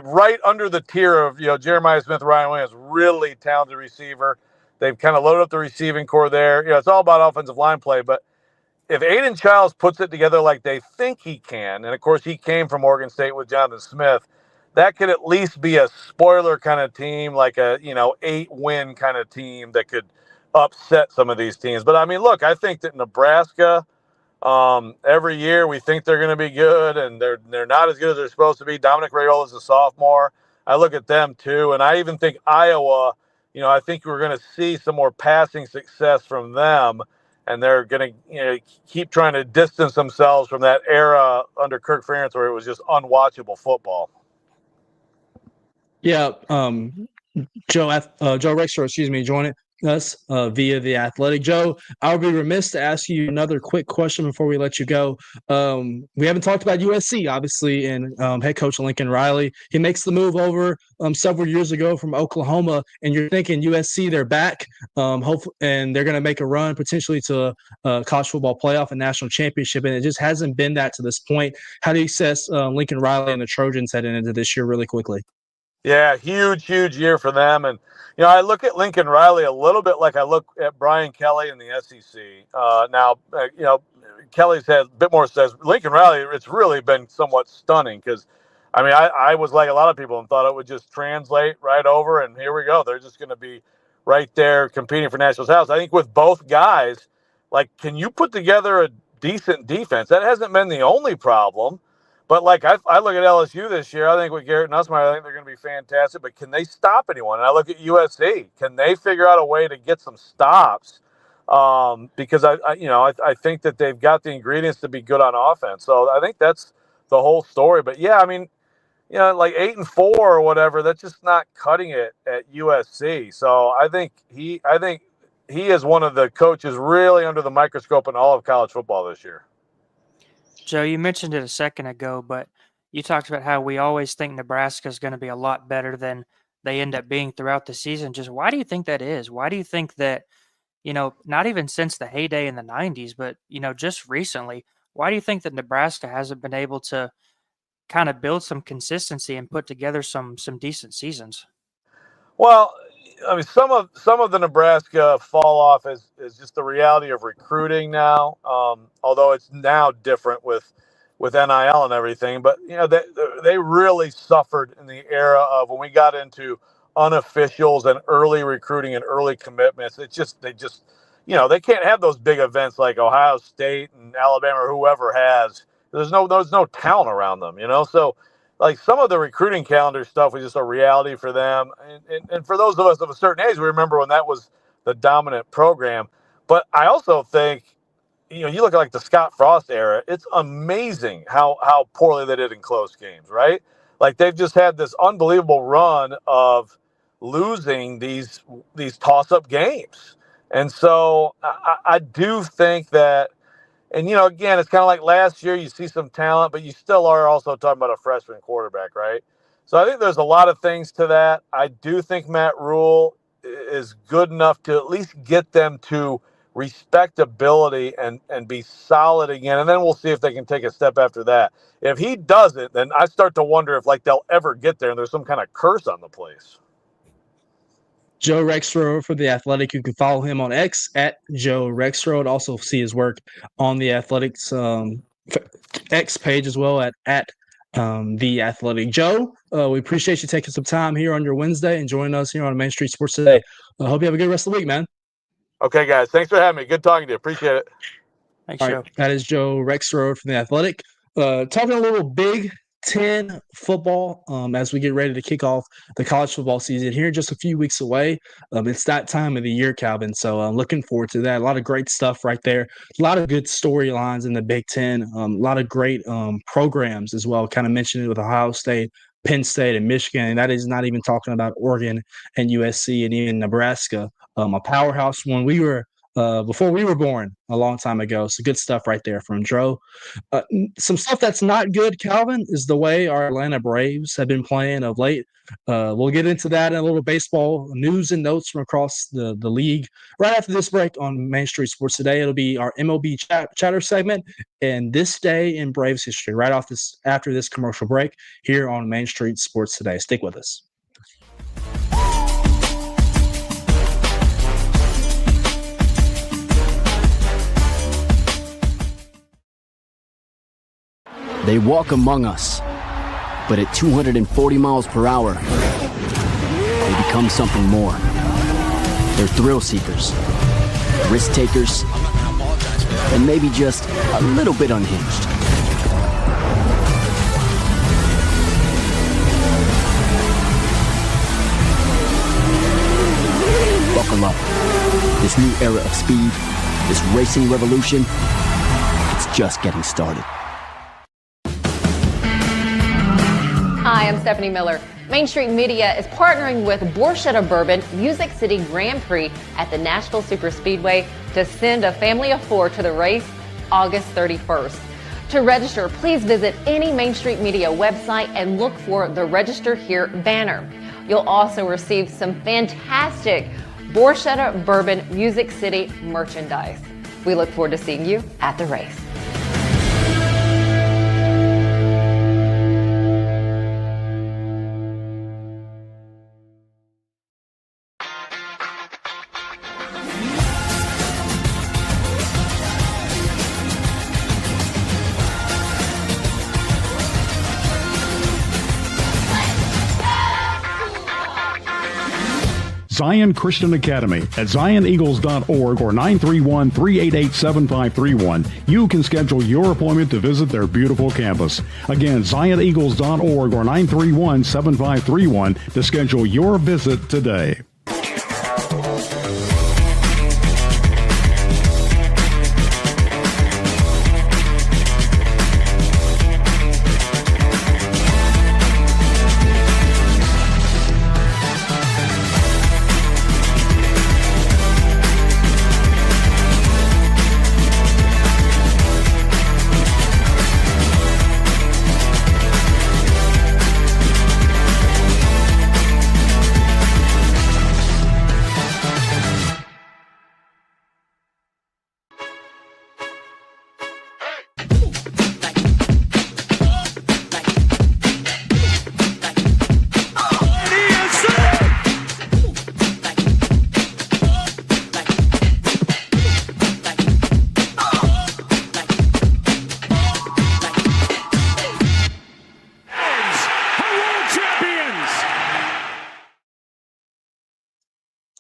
right under the tier of Jeremiah Smith, Ryan Williams, really talented receiver. They've kind of loaded up the receiving core there. It's all about offensive line play, but if Aiden Childs puts it together like they think he can, and of course he came from Oregon State with Jonathan Smith, that could at least be a spoiler kind of team, like a 8-win kind of team that could upset some of these teams. But I mean, look, I think that Nebraska, every year we think they're going to be good, and they're not as good as they're supposed to be. Dominic Raiola is a sophomore. I look at them too, and I even think Iowa. I think we're going to see some more passing success from them, and they're going to keep trying to distance themselves from that era under Kirk Ferentz where it was just unwatchable football. Yeah, Joe Rexrode, joining us via The Athletic. Joe, I would be remiss to ask you another quick question before we let you go. We haven't talked about USC, obviously, and head coach Lincoln Riley. He makes the move over several years ago from Oklahoma, and you're thinking USC, they're back, and they're going to make a run potentially to college football playoff and national championship, and it just hasn't been that to this point. How do you assess Lincoln Riley and the Trojans heading into this year really quickly? Yeah, huge year for them. And, I look at Lincoln Riley a little bit like I look at Brian Kelly in the SEC. Now, Kelly's had a bit more success. Lincoln Riley, it's really been somewhat stunning because, I was like a lot of people and thought it would just translate right over, and here we go. They're just going to be right there competing for national titles. I think with both guys, like, can you put together a decent defense? That hasn't been the only problem. But, like, I look at LSU this year. I think with Garrett Nussmeier, I think they're going to be fantastic. But can they stop anyone? And I look at USC. Can they figure out a way to get some stops? Because, I think that they've got the ingredients to be good on offense. So I think that's the whole story. But, yeah, like 8-4 or whatever, that's just not cutting it at USC. So I think he is one of the coaches really under the microscope in all of college football this year. Joe, you mentioned it a second ago, but you talked about how we always think Nebraska is going to be a lot better than they end up being throughout the season. Just why do you think that is? Why do you think that, not even since the heyday in the 90s, but, just recently, why do you think that Nebraska hasn't been able to kind of build some consistency and put together some decent seasons? Well, I mean, some of the Nebraska fall off is just the reality of recruiting now. Although it's now different with NIL and everything, but they really suffered in the era of when we got into unofficials and early recruiting and early commitments. They just they can't have those big events like Ohio State and Alabama or whoever has. There's no talent around them, So like some of the recruiting calendar stuff was just a reality for them. And for those of us of a certain age, we remember when that was the dominant program. But I also think, you look at like the Scott Frost era, it's amazing how poorly they did in close games, right? Like they've just had this unbelievable run of losing these toss-up games. And so I do think that, and, again, it's kind of like last year, you see some talent, but you still are also talking about a freshman quarterback, right? So I think there's a lot of things to that. I do think Matt Rule is good enough to at least get them to respectability and be solid again. And then we'll see if they can take a step after that. If he doesn't, then I start to wonder if they'll ever get there and there's some kind of curse on the place. Joe Rexrode for The Athletic. You can follow him on X at Joe Rexrode. Also see his work on The Athletic's X page as well at The Athletic. Joe, we appreciate you taking some time here on your Wednesday and joining us here on Main Street Sports Today. I hope you have a good rest of the week, man. Okay, guys. Thanks for having me. Good talking to you. Appreciate it. Thanks, All Joe. right, that is Joe Rexrode from The Athletic. Talking a little Big Ten football as we get ready to kick off the college football season here just a few weeks away. It's that time of the year, Calvin, so I'm looking forward to that. A lot of great stuff right there. A lot of good storylines in the Big Ten. A lot of great programs as well. Kind of mentioned it with Ohio State, Penn State, and Michigan. And that is not even talking about Oregon and USC and even Nebraska. A powerhouse when we were before we were born a long time ago. So good stuff right there from Joe. Some stuff that's not good, Calvin, is the way our Atlanta Braves have been playing of late. We'll get into that in a little baseball news and notes from across the league right after this break on Main Street Sports Today. It'll be our MLB chatter segment and this day in Braves history right after this commercial break here on Main Street Sports Today. Stick with us. They walk among us, but at 240 miles per hour, they become something more. They're thrill seekers, risk takers, and maybe just a little bit unhinged. Buckle up. This new era of speed, this racing revolution, it's just getting started. Hi, I'm Stephanie Miller. Main Street Media is partnering with Borchetta Bourbon Music City Grand Prix at the Nashville Superspeedway to send a family of 4 to the race August 31st. To register, please visit any Main Street Media website and look for the Register Here banner. You'll also receive some fantastic Borchetta Bourbon Music City merchandise. We look forward to seeing you at the race. Zion Christian Academy at zioneagles.org or 931-388-7531. You can schedule your appointment to visit their beautiful campus. Again, zioneagles.org or 931-7531 to schedule your visit today.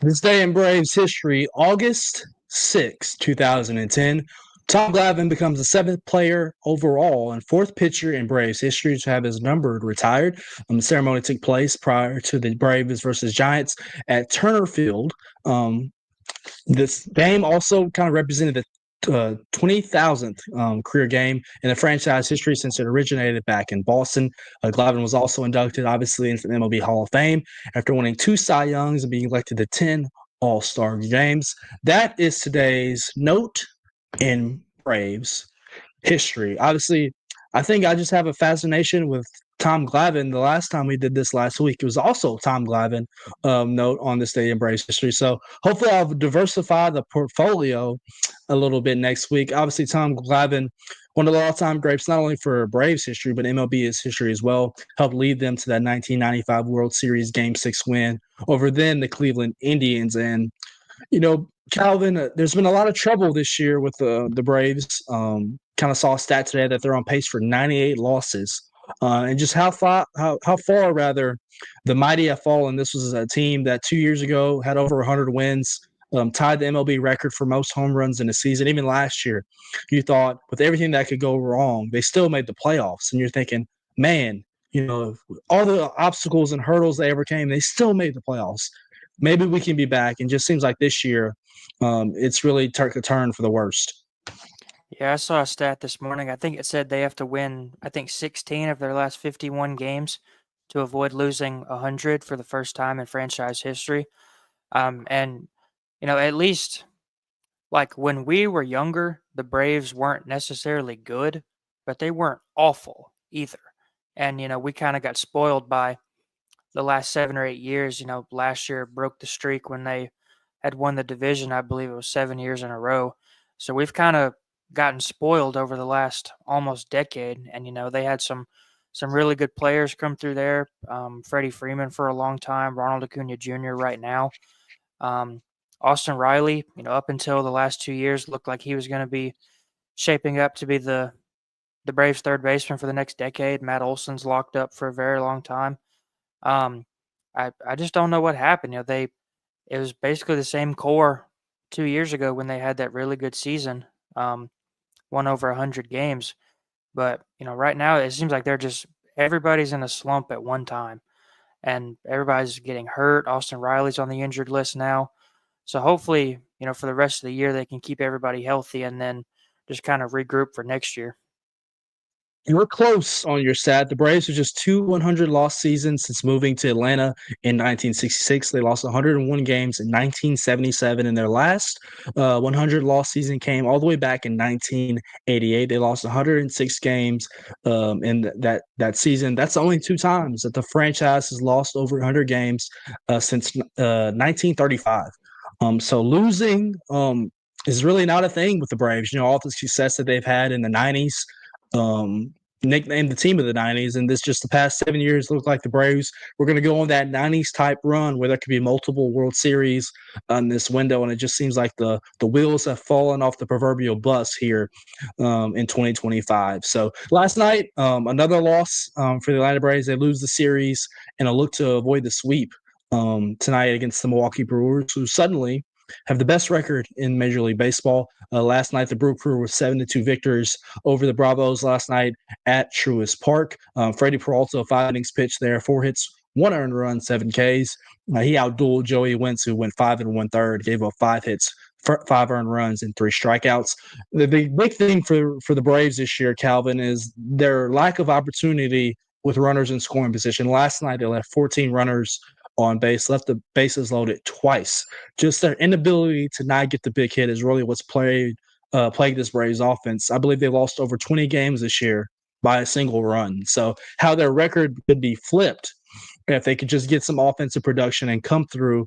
This day in Braves history, August 6, 2010. Tom Glavine becomes the seventh player overall and fourth pitcher in Braves history to have his number retired. The ceremony took place prior to the Braves versus Giants at Turner Field. This game also kind of represented the 20,000th career game in the franchise history since it originated back in Boston. Glavine was also inducted, obviously, into the MLB Hall of Fame after winning 2 Cy Youngs and being elected to 10 All-Star games. That is today's note in Braves history. Obviously, I think I just have a fascination with Tom Glavine. The last time we did this last week, it was also Tom Glavine note on this day in Braves history. So hopefully I'll diversify the portfolio a little bit next week. Obviously, Tom Glavine, one of the all-time greats, not only for Braves history, but MLB's history as well, helped lead them to that 1995 World Series Game 6 win over then the Cleveland Indians. And, you know, Calvin, there's been a lot of trouble this year with the Braves. Kind of saw a stat today that they're on pace for 98 losses. And just how far rather the mighty have fallen. This was a team that 2 years ago had over 100 wins, tied the MLB record for most home runs in a season. Even last year, you thought with everything that could go wrong, they still made the playoffs. And you're thinking, man, you know, all the obstacles and hurdles they overcame, they still made the playoffs. Maybe we can be back. And just seems like this year, it's really took a turn for the worst. Yeah, I saw a stat this morning. I think it said they have to win, 16 of their last 51 games to avoid losing 100 for the first time in franchise history. And, you know, at least like when we were younger, the Braves weren't necessarily good, but they weren't awful either. And, you know, we kind of got spoiled by the last 7 or 8 years. You know, last year broke the streak when they had won the division. I believe it was 7 years in a row. So we've kind of gotten spoiled over the last almost decade. And, you know, they had some really good players come through there. Freddie Freeman for a long time, Ronald Acuna Jr. right now. Austin Riley, you know, up until the last 2 years looked like he was going to be shaping up to be the Braves third baseman for the next decade. Matt Olson's locked up for a very long time. I just don't know what happened. You know, it was basically the same core 2 years ago when they had that really good season. Won over 100 games. But, you know, right now it seems like everybody's in a slump at one time. And everybody's getting hurt. Austin Riley's on the injured list now. So hopefully, you know, for the rest of the year, they can keep everybody healthy and then just kind of regroup for next year. You were close on your stat. The Braves are just 2 100-loss seasons since moving to Atlanta in 1966. They lost 101 games in 1977, and their last 100-loss season came all the way back in 1988. They lost 106 games in that season. That's only 2 times that the franchise has lost over 100 games since 1935. So losing is really not a thing with the Braves. You know, all the success that they've had in the 90s. Nicknamed the team of the 90s, and this just the past 7 years look like the Braves were going to go on that 90s type run where there could be multiple World Series on this window, and it just seems like the wheels have fallen off the proverbial bus here in 2025. So last night, another loss for the Atlanta Braves. They lose the series and a look to avoid the sweep tonight against the Milwaukee Brewers, who suddenly have the best record in Major League Baseball. Last night, the Brew Crew were 7-2 victors over the Bravos last night at Truist Park. Freddie Peralta, 5 innings pitched there, 4 hits, 1 earned run, 7 Ks. He outdueled Joey Wentz, who went 5 1/3, gave up 5 hits, 5 earned runs, and 3 strikeouts. The big thing for the Braves this year, Calvin, is their lack of opportunity with runners in scoring position. Last night, they left 14 runners on base, left the bases loaded twice. Just their inability to not get the big hit is really what's plagued this Braves offense. I believe they lost over 20 games this year by a single run. So how their record could be flipped if they could just get some offensive production and come through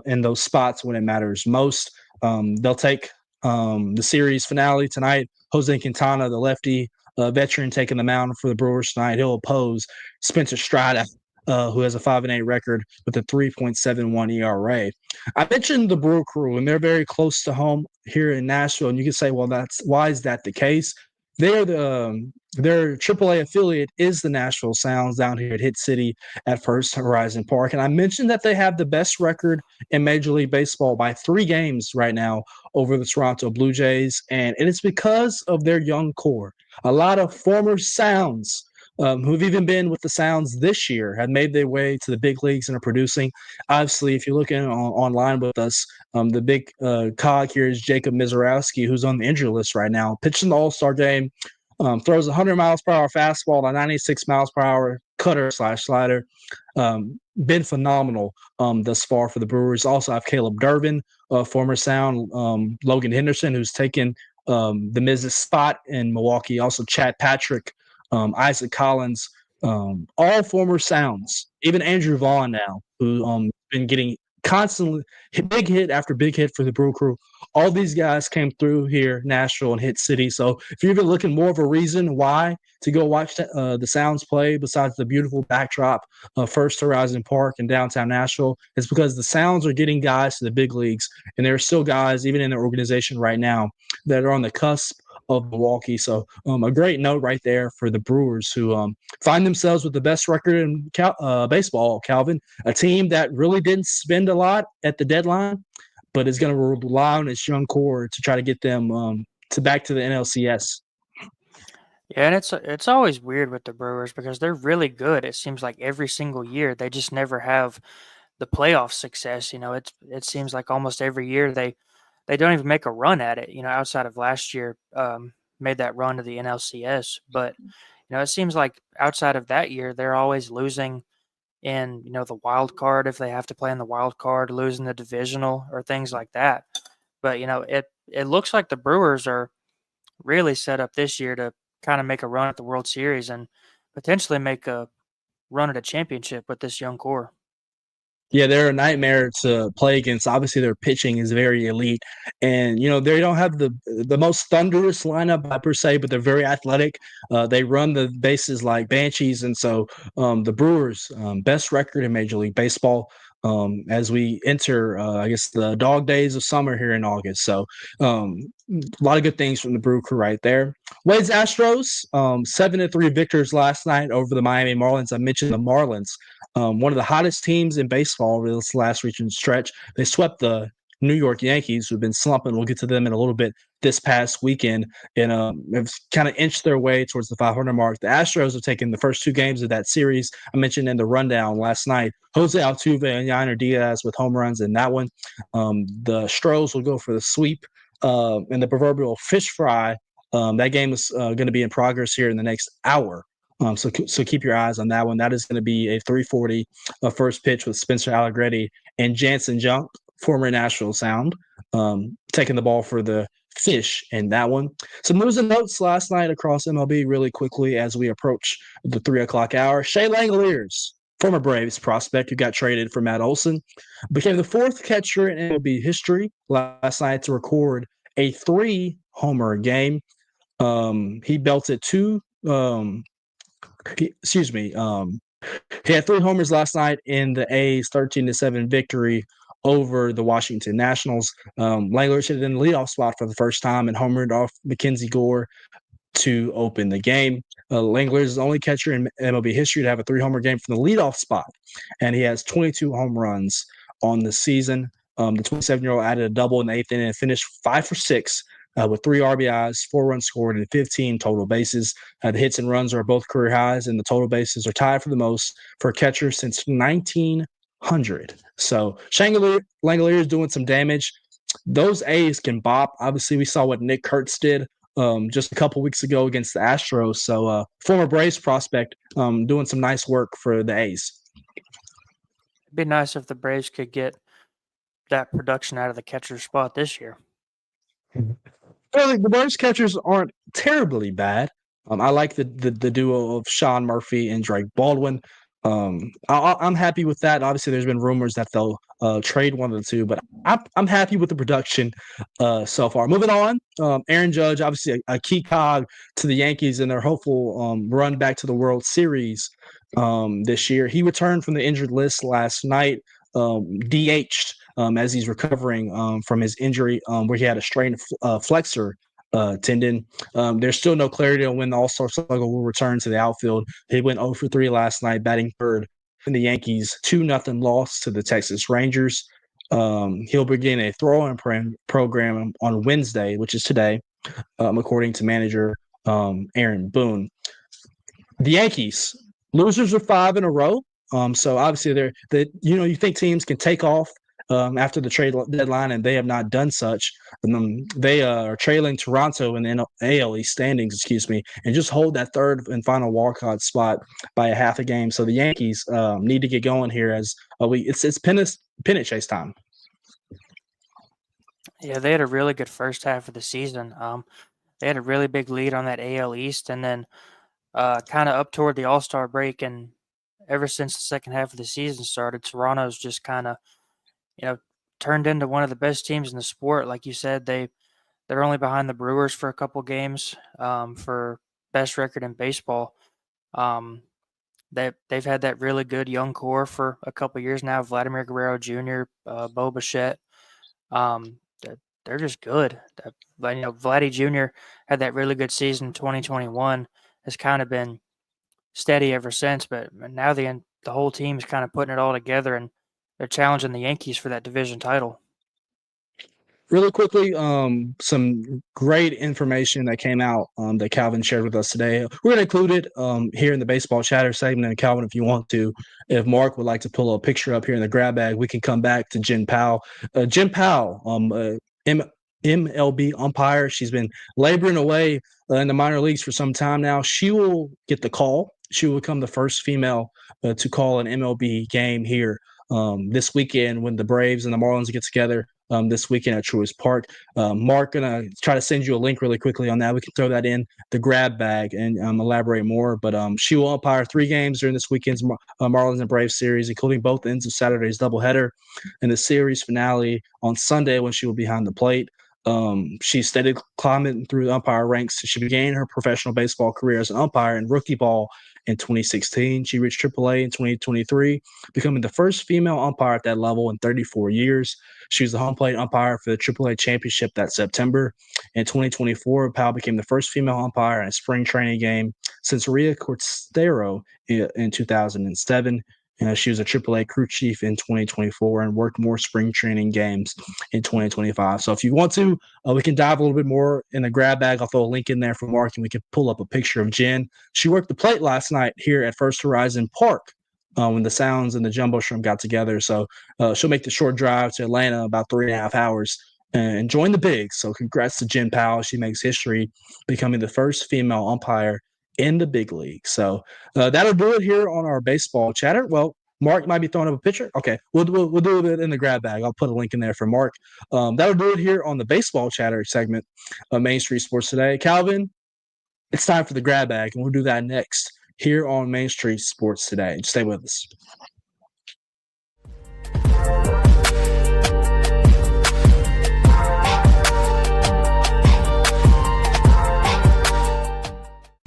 in those spots when it matters most. They'll take the series finale tonight. Jose Quintana, the lefty veteran, taking the mound for the Brewers tonight. He'll oppose Spencer Strider, who has a 5-8 record with a 3.71 ERA. I mentioned the Brew Crew, and they're very close to home here in Nashville. And you can say, well, why is that the case? They're their AAA affiliate is the Nashville Sounds down here at Hit City at First Horizon Park. And I mentioned that they have the best record in Major League Baseball by 3 games right now over the Toronto Blue Jays. And it is because of their young core. A lot of former Sounds who've even been with the Sounds this year have made their way to the big leagues and are producing. Obviously, if you're looking online with us, the big cog here is Jacob Mizorowski, who's on the injury list right now, pitched in the All-Star game, throws 100 miles per hour fastball, a 96 miles per hour cutter / slider. Been phenomenal thus far for the Brewers. Also have Caleb Durbin, former Sound, Logan Henderson, who's taken the Miz's spot in Milwaukee. Also Chad Patrick, Isaac Collins, all former Sounds. Even Andrew Vaughn now, who been getting constantly big hit after big hit for the Brew Crew. All these guys came through here, Nashville and Hit City. So if you're even looking more of a reason why to go watch the Sounds play, besides the beautiful backdrop of First Horizon Park in downtown Nashville, it's because the Sounds are getting guys to the big leagues, and there are still guys, even in their organization right now, that are on the cusp of Milwaukee. So a great note right there for the Brewers, who find themselves with the best record in baseball, Calvin, a team that really didn't spend a lot at the deadline, but is going to rely on its young core to try to get them to back to the NLCS. Yeah, and it's always weird with the Brewers because they're really good. It seems like every single year they just never have the playoff success. It seems like almost every year they don't even make a run at it. Outside of last year, made that run to the NLCS, but it seems like outside of that year they're always losing in the wild card if they have to play in the wild card, losing the divisional or things like that. But it looks like the Brewers are really set up this year to kind of make a run at the World Series and potentially make a run at a championship with this young core. Yeah, they're a nightmare to play against. Obviously, their pitching is very elite, and they don't have the most thunderous lineup per se, but they're very athletic. They run the bases like banshees, and so the Brewers' best record in Major League Baseball as we enter, I guess, the dog days of summer here in August. So a lot of good things from the Brew Crew right there. Wade's Astros, 7-3 victors last night over the Miami Marlins. I mentioned the Marlins. One of the hottest teams in baseball over this last recent stretch. They swept the New York Yankees, who've been slumping. We'll get to them in a little bit this past weekend, and have kind of inched their way towards the 500 mark. The Astros have taken the first 2 games of that series. I mentioned in the rundown last night, Jose Altuve and Yainer Diaz with home runs in that one. The Stros will go for the sweep and the proverbial fish fry. That game is going to be in progress here in the next hour. So keep your eyes on that one. That is going to be a 3:40 first pitch with Spencer Allegretti and Jansen Junk, former Nashville Sound, taking the ball for the fish in that one. Some news and notes last night across MLB really quickly as we approach the 3 o'clock hour. Shea Langoliers, former Braves prospect who got traded for Matt Olson, became the 4th catcher in MLB history last night to record a 3-homer game. He belted 2 he had 3 homers last night in the A's 13-7 victory over the Washington Nationals. Langoliers hit it in the leadoff spot for the first time and homered off Mackenzie Gore to open the game. Langoliers is the only catcher in MLB history to have a 3-homer game from the leadoff spot, and he has 22 home runs on the season. The 27-year-old added a double in the 8th inning and finished 5 for 6. With 3 RBIs, 4 runs scored, and 15 total bases. The hits and runs are both career highs, and the total bases are tied for the most for a catcher since 1900. So Langoliers is doing some damage. Those A's can bop. Obviously, we saw what Nick Kurtz did just a couple weeks ago against the Astros. So former Braves prospect doing some nice work for the A's. It'd be nice if the Braves could get that production out of the catcher spot this year. Well, the Braves catchers aren't terribly bad. I like the duo of Sean Murphy and Drake Baldwin. I'm happy with that. Obviously, there's been rumors that they'll trade one of the two, but I'm happy with the production so far. Moving on, Aaron Judge, obviously a key cog to the Yankees in their hopeful run back to the World Series this year. He returned from the injured list last night, DH'd as he's recovering from his injury where he had a strained flexor tendon. There's still no clarity on when the All-Star slugger will return to the outfield. He went 0 for 3 last night, batting third in the Yankees' 2-0 loss to the Texas Rangers. He'll begin a throw-in program on Wednesday, which is today, according to manager Aaron Boone. The Yankees, losers are 5 in a row. So obviously you think teams can take off after the trade deadline, and they have not done such. They are trailing Toronto in the AL East standings, and just hold that third and final wildcard spot by a half a game. So the Yankees need to get going here as it's pennant chase time. Yeah, they had a really good first half of the season. They had a really big lead on that AL East, and then kind of up toward the All-Star break, and ever since the second half of the season started, Toronto's just kind of, turned into one of the best teams in the sport. Like you said, they're only behind the Brewers for a couple games for best record in baseball. They've had that really good young core for a couple years now. Vladimir Guerrero Jr., Bo Bichette. They're just good. Vladdy Jr. had that really good season in 2021. Has kind of been steady ever since, but now the whole team is kind of putting it all together, and they're challenging the Yankees for that division title. Really quickly, some great information that came out that Calvin shared with us today. We're going to include it here in the baseball chatter segment. And Calvin, if you want to, if Mark would like to pull a picture up here in the grab bag, we can come back to Jen Powell. Jen Powell, MLB umpire. She's been laboring away in the minor leagues for some time now. She will get the call. She will become the first female to call an MLB game here this weekend when the Braves and the Marlins get together this weekend at Truist Park. Mark, gonna try to send you a link really quickly on that. We can throw that in the grab bag and elaborate more. But she will umpire 3 games during this weekend's Marlins and Braves series, including both ends of Saturday's doubleheader and the series finale on Sunday when she will be behind the plate. She started climbing through the umpire ranks. She began her professional baseball career as an umpire in rookie ball in 2016. She reached AAA in 2023, becoming the first female umpire at that level in 34 years. She was the home plate umpire for the AAA championship that September. In 2024, Powell became the first female umpire in a spring training game since Ria Cortestero in 2007. She was a AAA crew chief in 2024 and worked more spring training games in 2025. So if you want to, we can dive a little bit more in the grab bag. I'll throw a link in there for Mark, and we can pull up a picture of Jen. She worked the plate last night here at First Horizon Park when the Sounds and the Jumbo Shrimp got together. So she'll make the short drive to Atlanta, about 3.5 hours, and join the Bigs. So congrats to Jen Powell. She makes history, becoming the first female umpire in the big league. So that'll do it here on our baseball chatter. Well, Mark might be throwing up a picture. Okay, we'll do it in the grab bag. I'll put a link in there for Mark. That'll do it here on the baseball chatter segment of Main Street Sports Today. Calvin, it's time for the grab bag, and we'll do that next here on Main Street Sports Today. Stay with us.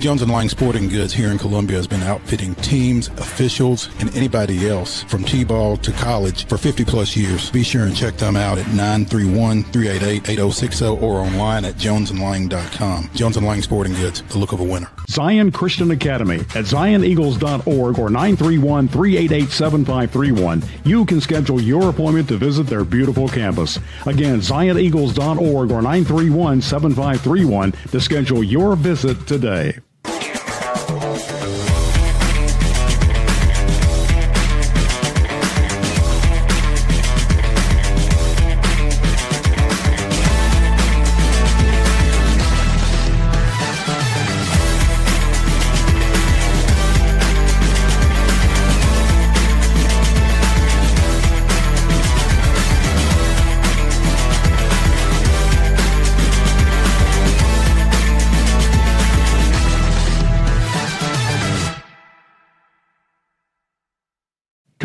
Jones & Lang Sporting Goods here in Columbia has been outfitting teams, officials, and anybody else from T-ball to college for 50-plus years. Be sure and check them out at 931-388-8060 or online at jonesandlang.com. Jones & Lang Sporting Goods, the look of a winner. Zion Christian Academy at zioneagles.org or 931-388-7531. You can schedule your appointment to visit their beautiful campus. Again, zioneagles.org or 931-7531 to schedule your visit today.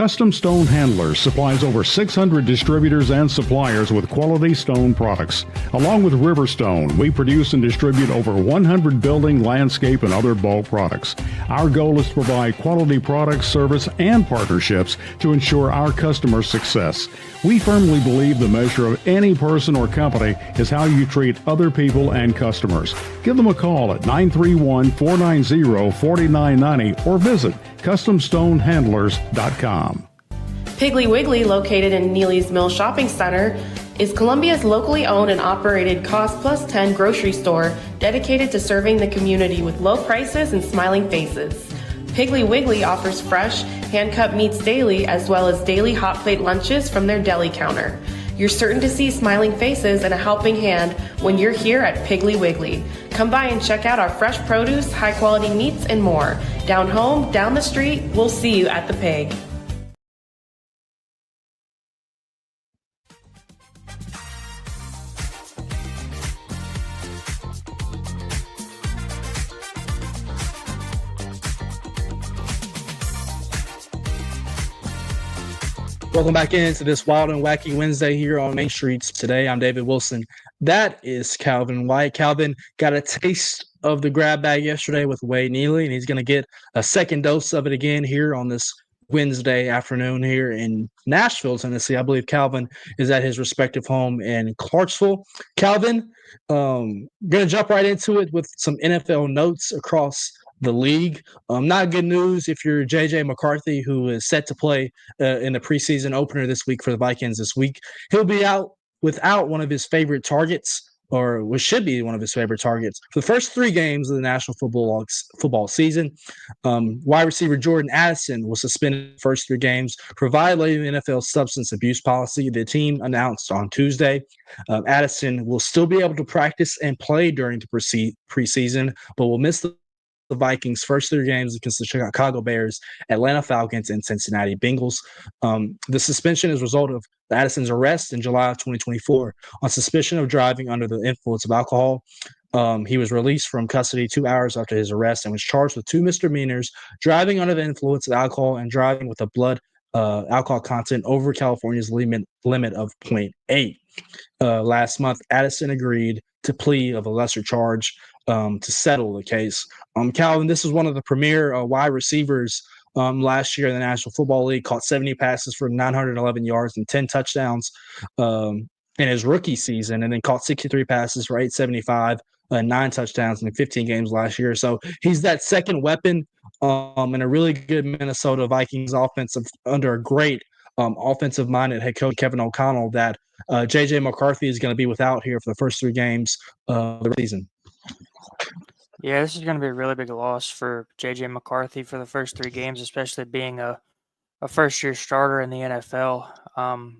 Custom Stone Handlers supplies over 600 distributors and suppliers with quality stone products. Along with Riverstone, we produce and distribute over 100 building, landscape, and other bulk products. Our goal is to provide quality products, service, and partnerships to ensure our customers' success. We firmly believe the measure of any person or company is how you treat other people and customers. Give them a call at 931-490-4990 or visit CustomStoneHandlers.com. Piggly Wiggly, located in Neely's Mill Shopping Center, is Columbia's locally owned and operated Cost Plus 10 grocery store dedicated to serving the community with low prices and smiling faces. Piggly Wiggly offers fresh, hand-cut meats daily as well as daily hot plate lunches from their deli counter. You're certain to see smiling faces and a helping hand when you're here at Piggly Wiggly. Come by and check out our fresh produce, high-quality meats, and more. Down home, down the street, we'll see you at the Pig. Welcome back into this Wild and Wacky Wednesday here on Main Streets. Today, I'm David Wilson. That is Calvin White. Calvin got a taste of the grab bag yesterday with Wade Neely, and he's going to get a second dose of it again here on this Wednesday afternoon here in Nashville, Tennessee. I believe Calvin is at his respective home in Clarksville. Calvin, going to jump right into it with some NFL notes across the league. Not good news if you're J.J. McCarthy, who is set to play in the preseason opener this week for the Vikings this week. He'll be out without one of his favorite targets, or what should be one of his favorite targets, for the first 3 games of the National Football season. Wide receiver Jordan Addison was suspended the first 3 games for violating the NFL's substance abuse policy. The team announced on Tuesday. Addison will still be able to practice and play during the preseason, but will miss the Vikings' first 3 games against the Chicago Bears, Atlanta Falcons, and Cincinnati Bengals. The suspension is a result of Addison's arrest in July of 2024 on suspicion of driving under the influence of alcohol. He was released from custody 2 hours after his arrest and was charged with 2 misdemeanors: driving under the influence of alcohol and driving with a blood alcohol content over California's limit of 0.8. Last month, Addison agreed to plea of a lesser charge to settle the case. Calvin, this is one of the premier wide receivers last year in the National Football League. Caught 70 passes for 911 yards and 10 touchdowns in his rookie season, and then caught 63 passes for 875 and 9 touchdowns in 15 games last year. So he's that second weapon in a really good Minnesota Vikings offensive under a great offensive-minded head coach Kevin O'Connell that J.J. McCarthy is going to be without here for the first 3 games of the season. Yeah, this is going to be a really big loss for J.J. McCarthy for the first 3 games, especially being a first-year starter in the NFL.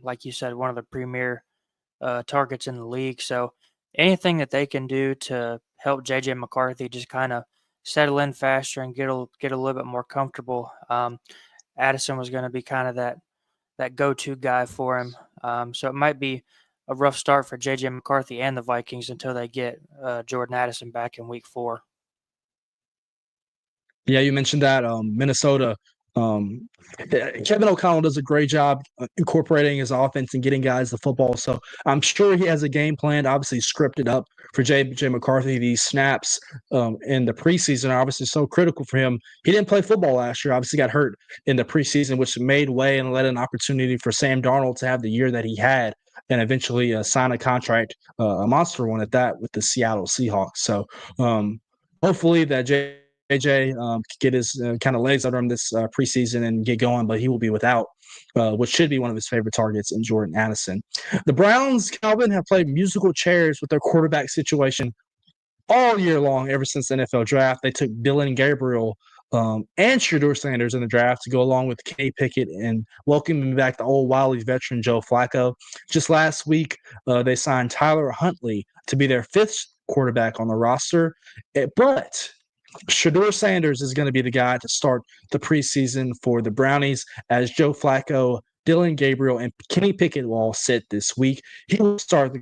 Like you said, one of the premier targets in the league. So anything that they can do to help J.J. McCarthy just kind of settle in faster and get a little bit more comfortable. Addison was going to be kind of that go-to guy for him. So it might be a rough start for J.J. McCarthy and the Vikings until they get Jordan Addison back in Week 4. Yeah, you mentioned that Minnesota. Kevin O'Connell does a great job incorporating his offense and getting guys the football. So I'm sure he has a game plan, obviously scripted up for J.J. McCarthy. These snaps in the preseason are obviously so critical for him. He didn't play football last year, obviously got hurt in the preseason, which made way and led an opportunity for Sam Darnold to have the year that he had and eventually sign a contract, a monster one at that, with the Seattle Seahawks. So hopefully that JJ get his kind of legs under him this preseason and get going, but he will be without what should be one of his favorite targets in Jordan Addison. The Browns, Calvin, have played musical chairs with their quarterback situation all year long ever since the NFL draft. They took Dylan Gabriel and Shedeur Sanders in the draft to go along with Kenny Pickett and welcoming back the old Wiley veteran Joe Flacco. Just last week, they signed Tyler Huntley to be their 5th quarterback on the roster. But Shedeur Sanders is going to be the guy to start the preseason for the Brownies, as Joe Flacco, Dylan Gabriel, and Kenny Pickett will all sit this week. He will start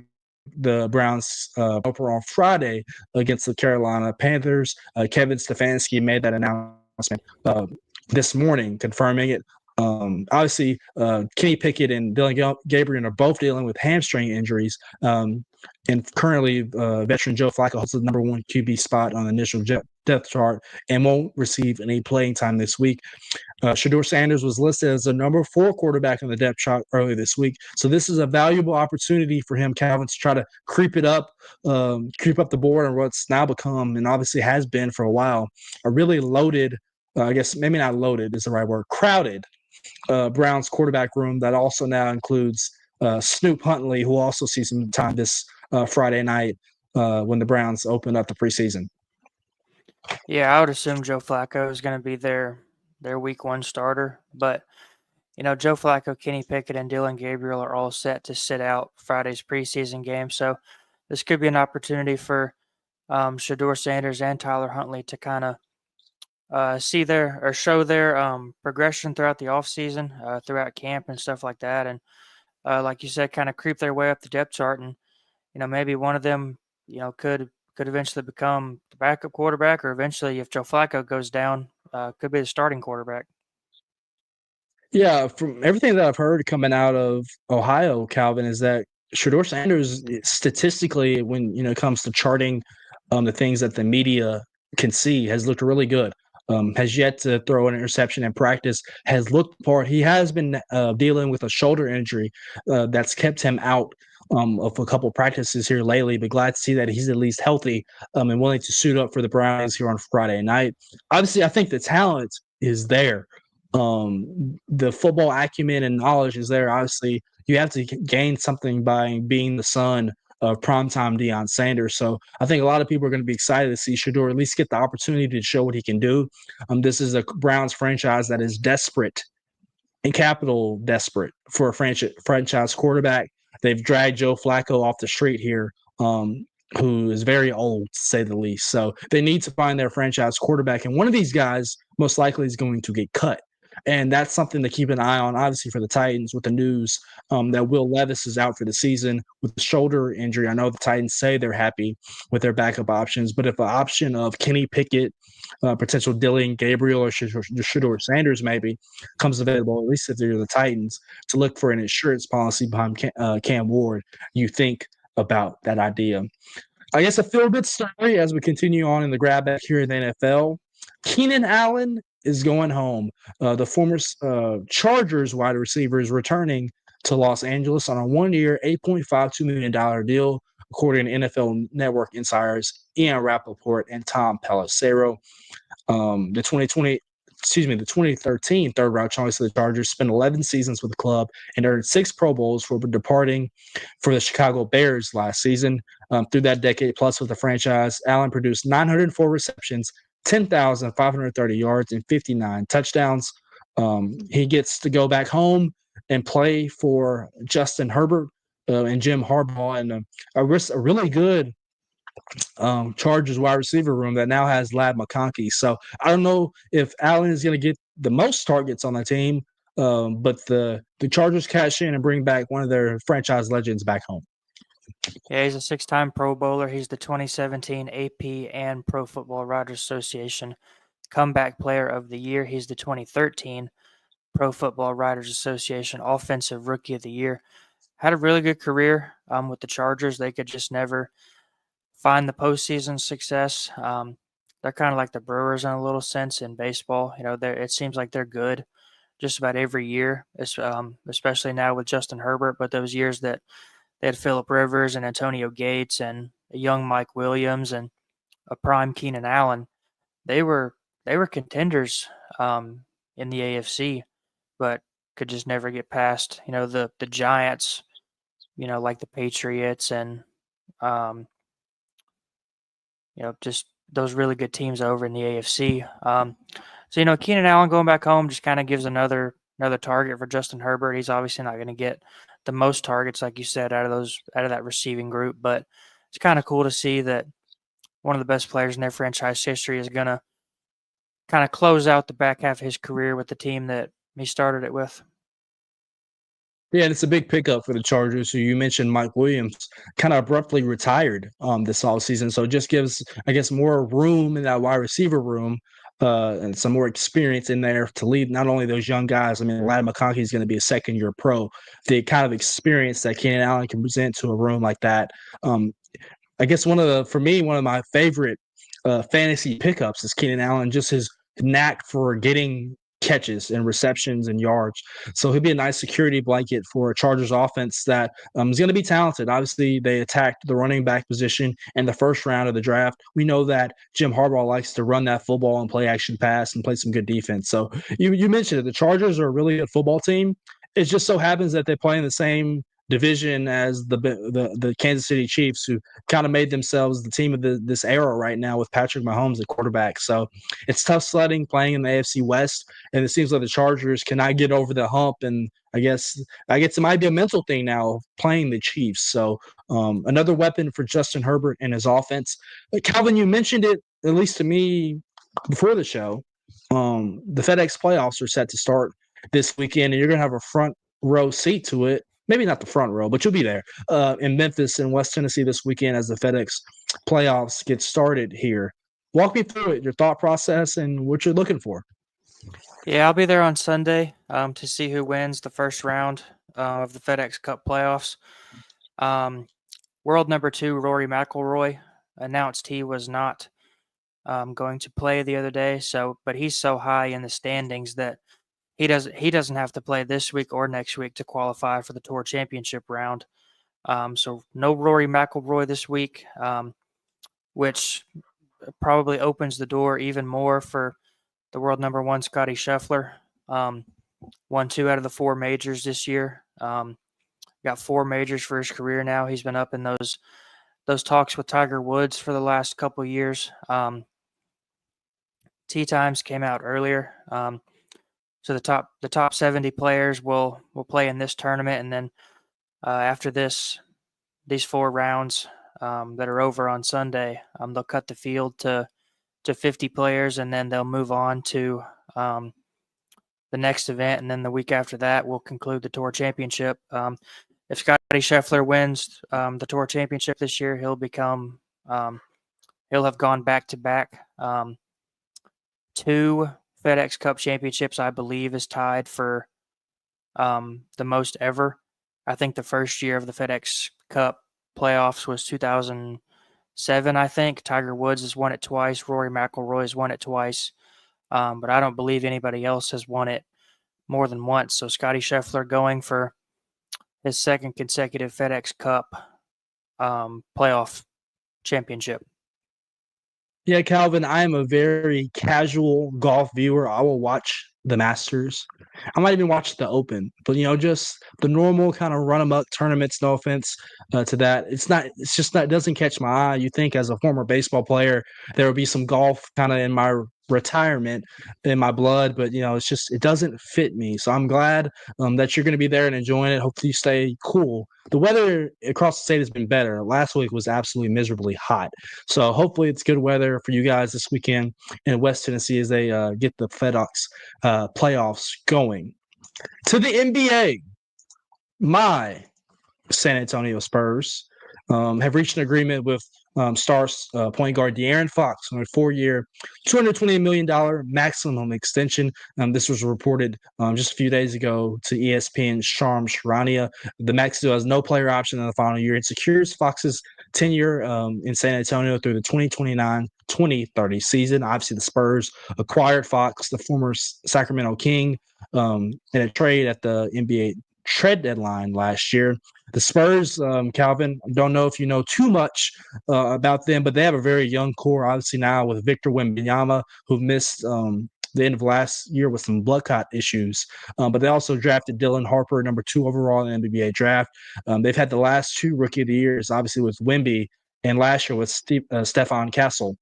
the Browns opener on Friday against the Carolina Panthers. Kevin Stefanski made that announcement this morning, confirming it. Obviously, Kenny Pickett and Dylan Gabriel are both dealing with hamstring injuries. And currently, veteran Joe Flacco holds the number one QB spot on the initial depth chart and won't receive any playing time this week. Shedeur Sanders was listed as the number 4 quarterback in the depth chart earlier this week. So this is a valuable opportunity for him, Calvin, to try to creep up the board on what's now become, and obviously has been for a while, a really loaded, I guess maybe not loaded is the right word, crowded Browns quarterback room that also now includes Snoop Huntley, who also sees some time this Friday night when the Browns open up the preseason. Yeah, I would assume Joe Flacco is going to be their week 1 starter. But, Joe Flacco, Kenny Pickett, and Dylan Gabriel are all set to sit out Friday's preseason game. So this could be an opportunity for Shedeur Sanders and Tyler Huntley to kind of show their progression throughout the offseason, throughout camp and stuff like that. And like you said, kind of creep their way up the depth chart. And, maybe one of them, could eventually become the backup quarterback, or eventually, if Joe Flacco goes down, could be the starting quarterback. Yeah, from everything that I've heard coming out of Ohio, Calvin, is that Shedeur Sanders, statistically, when it comes to charting the things that the media can see, has looked really good. Has yet to throw an interception in practice, has looked part. He has been dealing with a shoulder injury that's kept him out of a couple practices here lately, but glad to see that he's at least healthy and willing to suit up for the Browns here on Friday night. Obviously, I think the talent is there. The football acumen and knowledge is there. Obviously, you have to gain something by being the son of primetime Deion Sanders. So I think a lot of people are going to be excited to see Shedeur at least get the opportunity to show what he can do. This is a Browns franchise that is desperate, in capital desperate, for a franchise quarterback. They've dragged Joe Flacco off the street here, who is very old, to say the least. So they need to find their franchise quarterback. And one of these guys most likely is going to get cut. And that's something to keep an eye on, obviously, for the Titans with the news that Will Levis is out for the season with the shoulder injury. I know the Titans say they're happy with their backup options, but if an option of Kenny Pickett, potential Dylan Gabriel, or Shedeur Sanders maybe comes available, at least if they're the Titans, to look for an insurance policy behind Cam Ward, you think about that idea. I guess a feel-good story as we continue on in the grab back here in the NFL. Keenan Allen is going home. The former Chargers wide receiver is returning to Los Angeles on a 1-year, $8.52 million deal, according to NFL Network insiders Ian Rappaport and Tom Pelissero. The 2013 third-round choice of the Chargers spent 11 seasons with the club and earned 6 Pro Bowls for departing for the Chicago Bears last season. Through that decade plus with the franchise, Allen produced 904 receptions, 10,530 yards, and 59 touchdowns. He gets to go back home and play for Justin Herbert and Jim Harbaugh, and a really good Chargers wide receiver room that now has Ladd McConkey. So I don't know if Allen is going to get the most targets on the team, but the Chargers cash in and bring back one of their franchise legends back home. Yeah, he's a 6-time Pro Bowler. He's the 2017 AP and Pro Football Writers Association Comeback Player of the Year. He's the 2013 Pro Football Writers Association Offensive Rookie of the Year. Had a really good career with the Chargers. They could just never find the postseason success. They're kind of like the Brewers in a little sense in baseball. It seems like they're good just about every year, especially now with Justin Herbert. But those years that they had Phillip Rivers and Antonio Gates and a young Mike Williams and a prime Keenan Allen, they were contenders in the AFC, but could just never get past the Giants, like the Patriots and just those really good teams over in the AFC. So Keenan Allen going back home just kind of gives another target for Justin Herbert. He's obviously not going to get the most targets, like you said, out of that receiving group, but it's kind of cool to see that one of the best players in their franchise history is going to kind of close out the back half of his career with the team that he started it with. Yeah, and it's a big pickup for the Chargers. So you mentioned Mike Williams kind of abruptly retired this offseason. So it just gives, I guess, more room in that wide receiver room and some more experience in there to lead not only those young guys. I mean, Ladd McConkey is going to be a second-year pro. The kind of experience that Keenan Allen can present to a room like that. I guess one of my favorite fantasy pickups is Keenan Allen, just his knack for getting catches and receptions and yards. So he'll be a nice security blanket for a Chargers offense that is going to be talented. Obviously, they attacked the running back position in the first round of the draft. We know that Jim Harbaugh likes to run that football and play action pass and play some good defense. So you mentioned it. The Chargers are a really good football team. It just so happens that they play in the same division as the Kansas City Chiefs, who kind of made themselves the team of this era right now with Patrick Mahomes at quarterback. So it's tough sledding playing in the AFC West, and it seems like the Chargers cannot get over the hump. And I guess it might be a mental thing now playing the Chiefs. So another weapon for Justin Herbert and his offense. Calvin, you mentioned it, at least to me, before the show. The FedEx playoffs are set to start this weekend, and you're going to have a front row seat to it. Maybe not the front row, but you'll be there in Memphis and West Tennessee this weekend as the FedEx playoffs get started here. Walk me through it, your thought process, and what you're looking for. Yeah, I'll be there on Sunday to see who wins the first round of the FedEx Cup playoffs. World number 2, Rory McIlroy, announced he was not going to play the other day. But he's so high in the standings that he doesn't have to play this week or next week to qualify for the Tour Championship round. So no Rory McIlroy this week, which probably opens the door even more for the world number 1 Scotty Scheffler. Won 2 out of the 4 majors this year. Got 4 majors for his career now. He's been up in those talks with Tiger Woods for the last couple of years. Tee times came out earlier. So the top 70 players will play in this tournament, and then after these 4 rounds that are over on Sunday, they'll cut the field to 50 players, and then they'll move on to the next event, and then the week after that we'll conclude the Tour Championship. If Scotty Scheffler wins the Tour Championship this year, he'll have gone back to back. 2 FedEx Cup championships, I believe, is tied for the most ever. I think the first year of the FedEx Cup playoffs was 2007, I think. Tiger Woods has won it twice. Rory McIlroy has won it twice. But I don't believe anybody else has won it more than once. So Scotty Scheffler going for his second consecutive FedEx Cup playoff championship. Yeah, Calvin, I am a very casual golf viewer. I will watch the Masters. I might even watch the Open, but just the normal kind of run amok tournaments. No offense to that. It doesn't catch my eye. You think as a former baseball player, there would be some golf kind of in my retirement in my blood, but it doesn't fit me. So I'm glad that you're going to be there and enjoying it. Hopefully you stay cool. The weather across the state has been better. Last week was absolutely miserably hot. So hopefully it's good weather for you guys this weekend in West Tennessee as they get the FedEx playoffs going. To the NBA, my San Antonio Spurs have reached an agreement with Stars point guard De'Aaron Fox on a 4-year, $228 million maximum extension. This was reported just a few days ago to ESPN's Sharm Sharania. The max deal has no player option in the final year. It secures Fox's tenure in San Antonio through the 2029-2030 season. Obviously, the Spurs acquired Fox, the former Sacramento King, in a trade at the NBA trade deadline last year. The Spurs, Calvin, don't know if you know too much about them, but they have a very young core, obviously now with Victor Wembanyama, who missed the end of last year with some blood clot issues. But they also drafted Dylan Harper, number 2 overall in the NBA draft. They've had the last 2 Rookie of the Years, obviously with Wemby, and last year with Stephon Castle.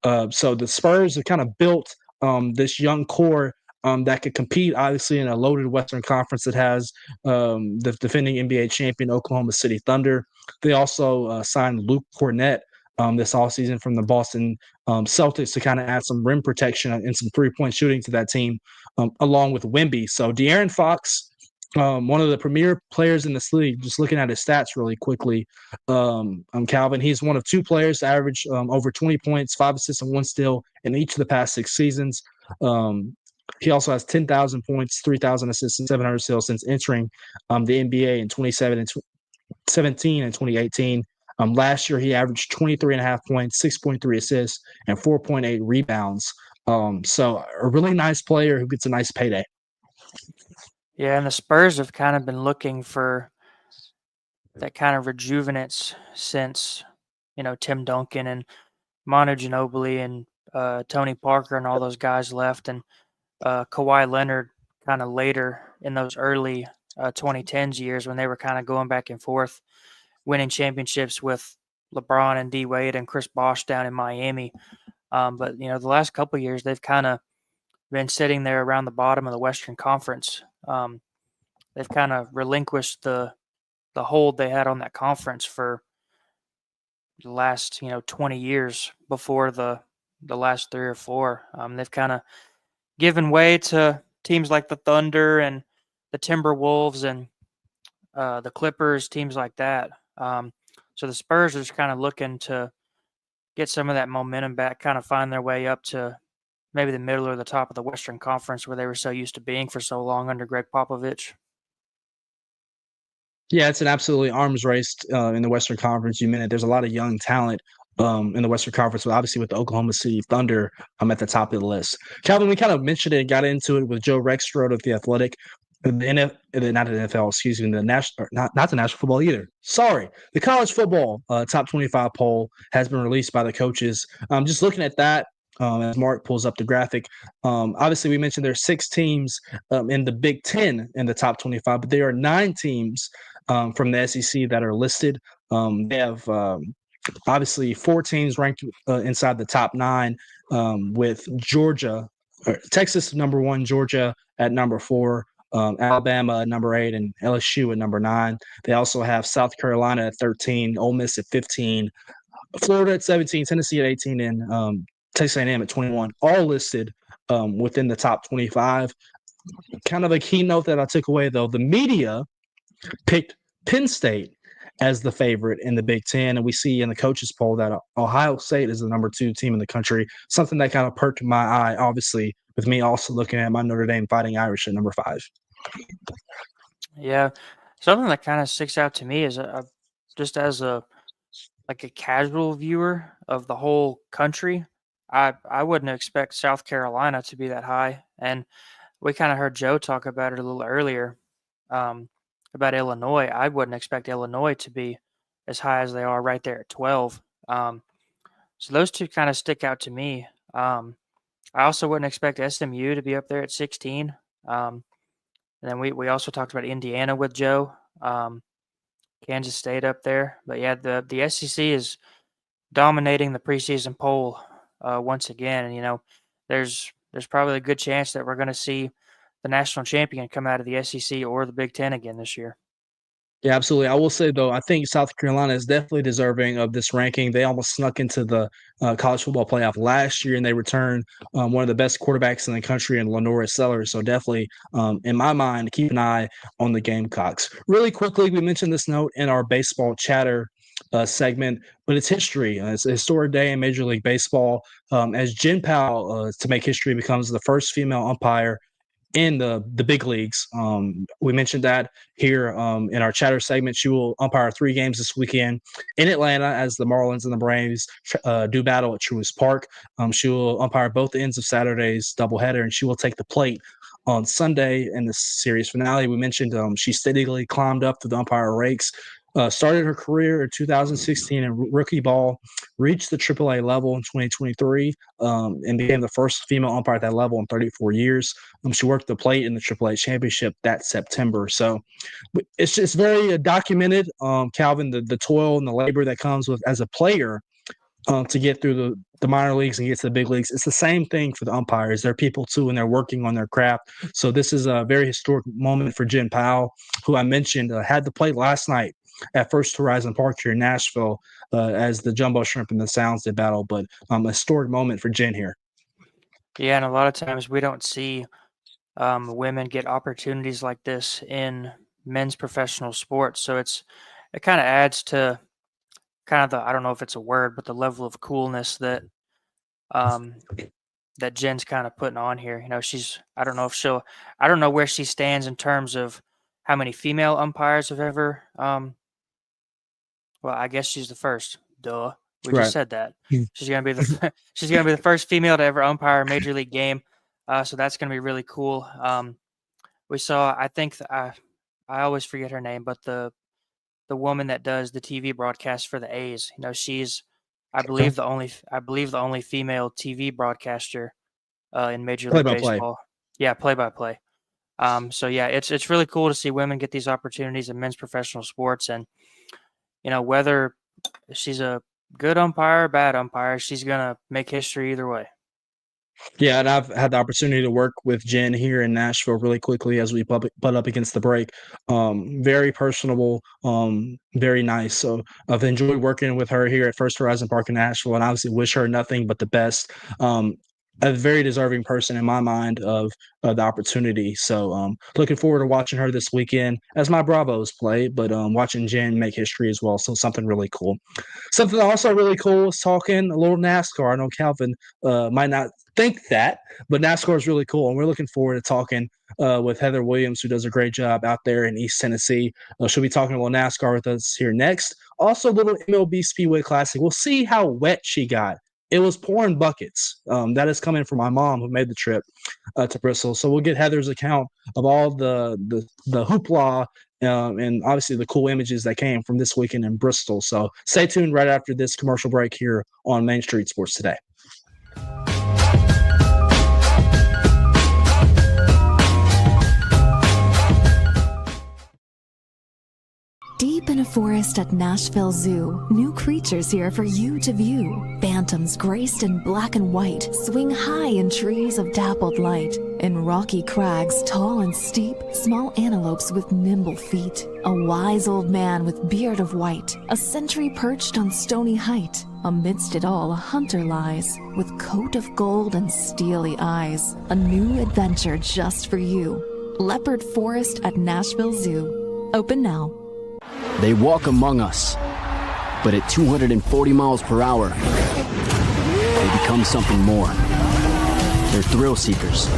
So the Spurs have kind of built this young core that could compete, obviously, in a loaded Western Conference that has the defending NBA champion Oklahoma City Thunder. They also signed Luke Kornet this offseason from the Boston Celtics to kind of add some rim protection and some three-point shooting to that team, along with Wemby. So De'Aaron Fox one of the premier players in this league. Just looking at his stats really quickly, Calvin, he's one of two players to average over 20 points, 5 assists, and 1 steal in each of the past 6 seasons. He also has 10,000 points, 3,000 assists, and 700 steals since entering the NBA in 2017 and 2018. Last year, he averaged 23.5 points, 6.3 assists, and 4.8 rebounds. So a really nice player who gets a nice payday. Yeah, and the Spurs have kind of been looking for that kind of rejuvenance since, Tim Duncan and Manu Ginobili and Tony Parker and all those guys left, and Kawhi Leonard kind of later in those early 2010s years when they were kind of going back and forth, winning championships with LeBron and D Wade and Chris Bosh down in Miami. But the last couple of years they've kind of been sitting there around the bottom of the Western Conference. They've kind of relinquished the hold they had on that conference for the last 20 years before the last 3 or 4. They've kind of given way to teams like the Thunder and the Timberwolves and the Clippers, teams like that. So the Spurs are just kind of looking to get some of that momentum back, kind of find their way up to maybe the middle or the top of the Western Conference where they were so used to being for so long under Greg Popovich. Yeah, it's an absolutely arms race in the Western Conference. You mentioned there's a lot of young talent in the Western Conference, but obviously with the Oklahoma City Thunder at the top of the list. Calvin, we kind of mentioned it and got into it with Joe Rexrode of The Athletic. Not the NFL, excuse me, not the National Football either. Sorry. The college football top 25 poll has been released by the coaches. Just looking at that, as Mark pulls up the graphic, obviously we mentioned there's 6 teams in the Big Ten in the top 25, but there are 9 teams from the SEC that are listed. They have obviously 4 teams ranked inside the top 9 with Texas number 1, Georgia at number 4, Alabama at number 8, and LSU at number 9. They also have South Carolina at 13, Ole Miss at 15, Florida at 17, Tennessee at 18, and Texas A&M at 21, all listed within the top 25. Kind of a keynote that I took away, though, the media picked Penn State as the favorite in the Big Ten, and we see in the coaches poll that Ohio State is the number 2 team in the country, something that kind of perked my eye, obviously, with me also looking at my Notre Dame Fighting Irish at number 5. Yeah, something that kind of sticks out to me is just as a casual viewer of the whole country, I wouldn't expect South Carolina to be that high, and we kind of heard Joe talk about it a little earlier about Illinois. I wouldn't expect Illinois to be as high as they are right there at 12. So those two kind of stick out to me. I also wouldn't expect SMU to be up there at 16. And then we also talked about Indiana with Joe, Kansas State up there. But yeah, the SEC is dominating the preseason poll once again. And there's probably a good chance that we're going to see the national champion come out of the SEC or the Big Ten again this year. Yeah, absolutely. I will say, though, I think South Carolina is definitely deserving of this ranking. They almost snuck into the college football playoff last year, and they returned one of the best quarterbacks in the country in Lenora Sellers. So definitely, in my mind, keep an eye on the Gamecocks. Really quickly, we mentioned this note in our baseball chatter segment, but it's history. It's a historic day in Major League Baseball as Jen Powell, to make history, becomes the first female umpire in the big leagues. We mentioned that here in our chatter segment. She will umpire 3 games this weekend in Atlanta as the Marlins and the Braves do battle at Truist Park. She will umpire both ends of Saturday's doubleheader, and she will take the plate on Sunday in the series finale. We mentioned she steadily climbed up through the umpire ranks. Started her career in 2016 in rookie ball, reached the AAA level in 2023, and became the first female umpire at that level in 34 years. She worked the plate in the AAA championship that September. So it's very documented, Calvin, the toil and the labor that comes with as a player to get through the minor leagues and get to the big leagues. It's the same thing for the umpires. They're people too, and they're working on their craft. So this is a very historic moment for Jen Powell, who I mentioned had the plate last night at First Horizon Park here in Nashville as the Jumbo Shrimp and the Sounds did battle. But a historic moment for Jen here. Yeah, and a lot of times we don't see women get opportunities like this in men's professional sports. So it kind of adds to kind of I don't know if it's a word, but the level of coolness that that Jen's kind of putting on here. I don't know where she stands in terms of how many female umpires have ever. Well, I guess she's the first. Duh, we Right. just said that. She's gonna be the first female to ever umpire a major league game. So that's gonna be really cool. We saw. I always forget her name, but the woman that does the TV broadcast for the A's. She's I believe the only female TV broadcaster in Major League Play-by-play. Baseball. Yeah, play-by-play. So yeah, it's really cool to see women get these opportunities in men's professional sports, and whether she's a good umpire or bad umpire, she's gonna make history either way. Yeah, and I've had the opportunity to work with Jen here in Nashville really quickly as we butt up against the break. Very personable, very nice. So I've enjoyed working with her here at First Horizon Park in Nashville, and obviously wish her nothing but the best. A very deserving person in my mind of the opportunity. So looking forward to watching her this weekend as my Bravos play, but watching Jen make history as well. So something really cool. Something also really cool is talking a little NASCAR. I know Calvin might not think that, but NASCAR is really cool. And we're looking forward to talking with Heather Williams, who does a great job out there in East Tennessee. She'll be talking a little NASCAR with us here next. Also, a little MLB Speedway Classic. We'll see how wet she got. It was pouring buckets. That is coming from my mom, who made the trip to Bristol. So we'll get Heather's account of all the hoopla and obviously the cool images that came from this weekend in Bristol. So stay tuned right after this commercial break here on Main Street Sports Today. Deep in a forest at Nashville Zoo, new creatures here for you to view. Phantoms graced in black and white swing high in trees of dappled light. In rocky crags, tall and steep, small antelopes with nimble feet. A wise old man with beard of white, a sentry perched on stony height. Amidst it all, a hunter lies, with coat of gold and steely eyes. A new adventure just for you. Leopard Forest at Nashville Zoo. Open now. They walk among us, but at 240 miles per hour, they become something more. They're thrill seekers,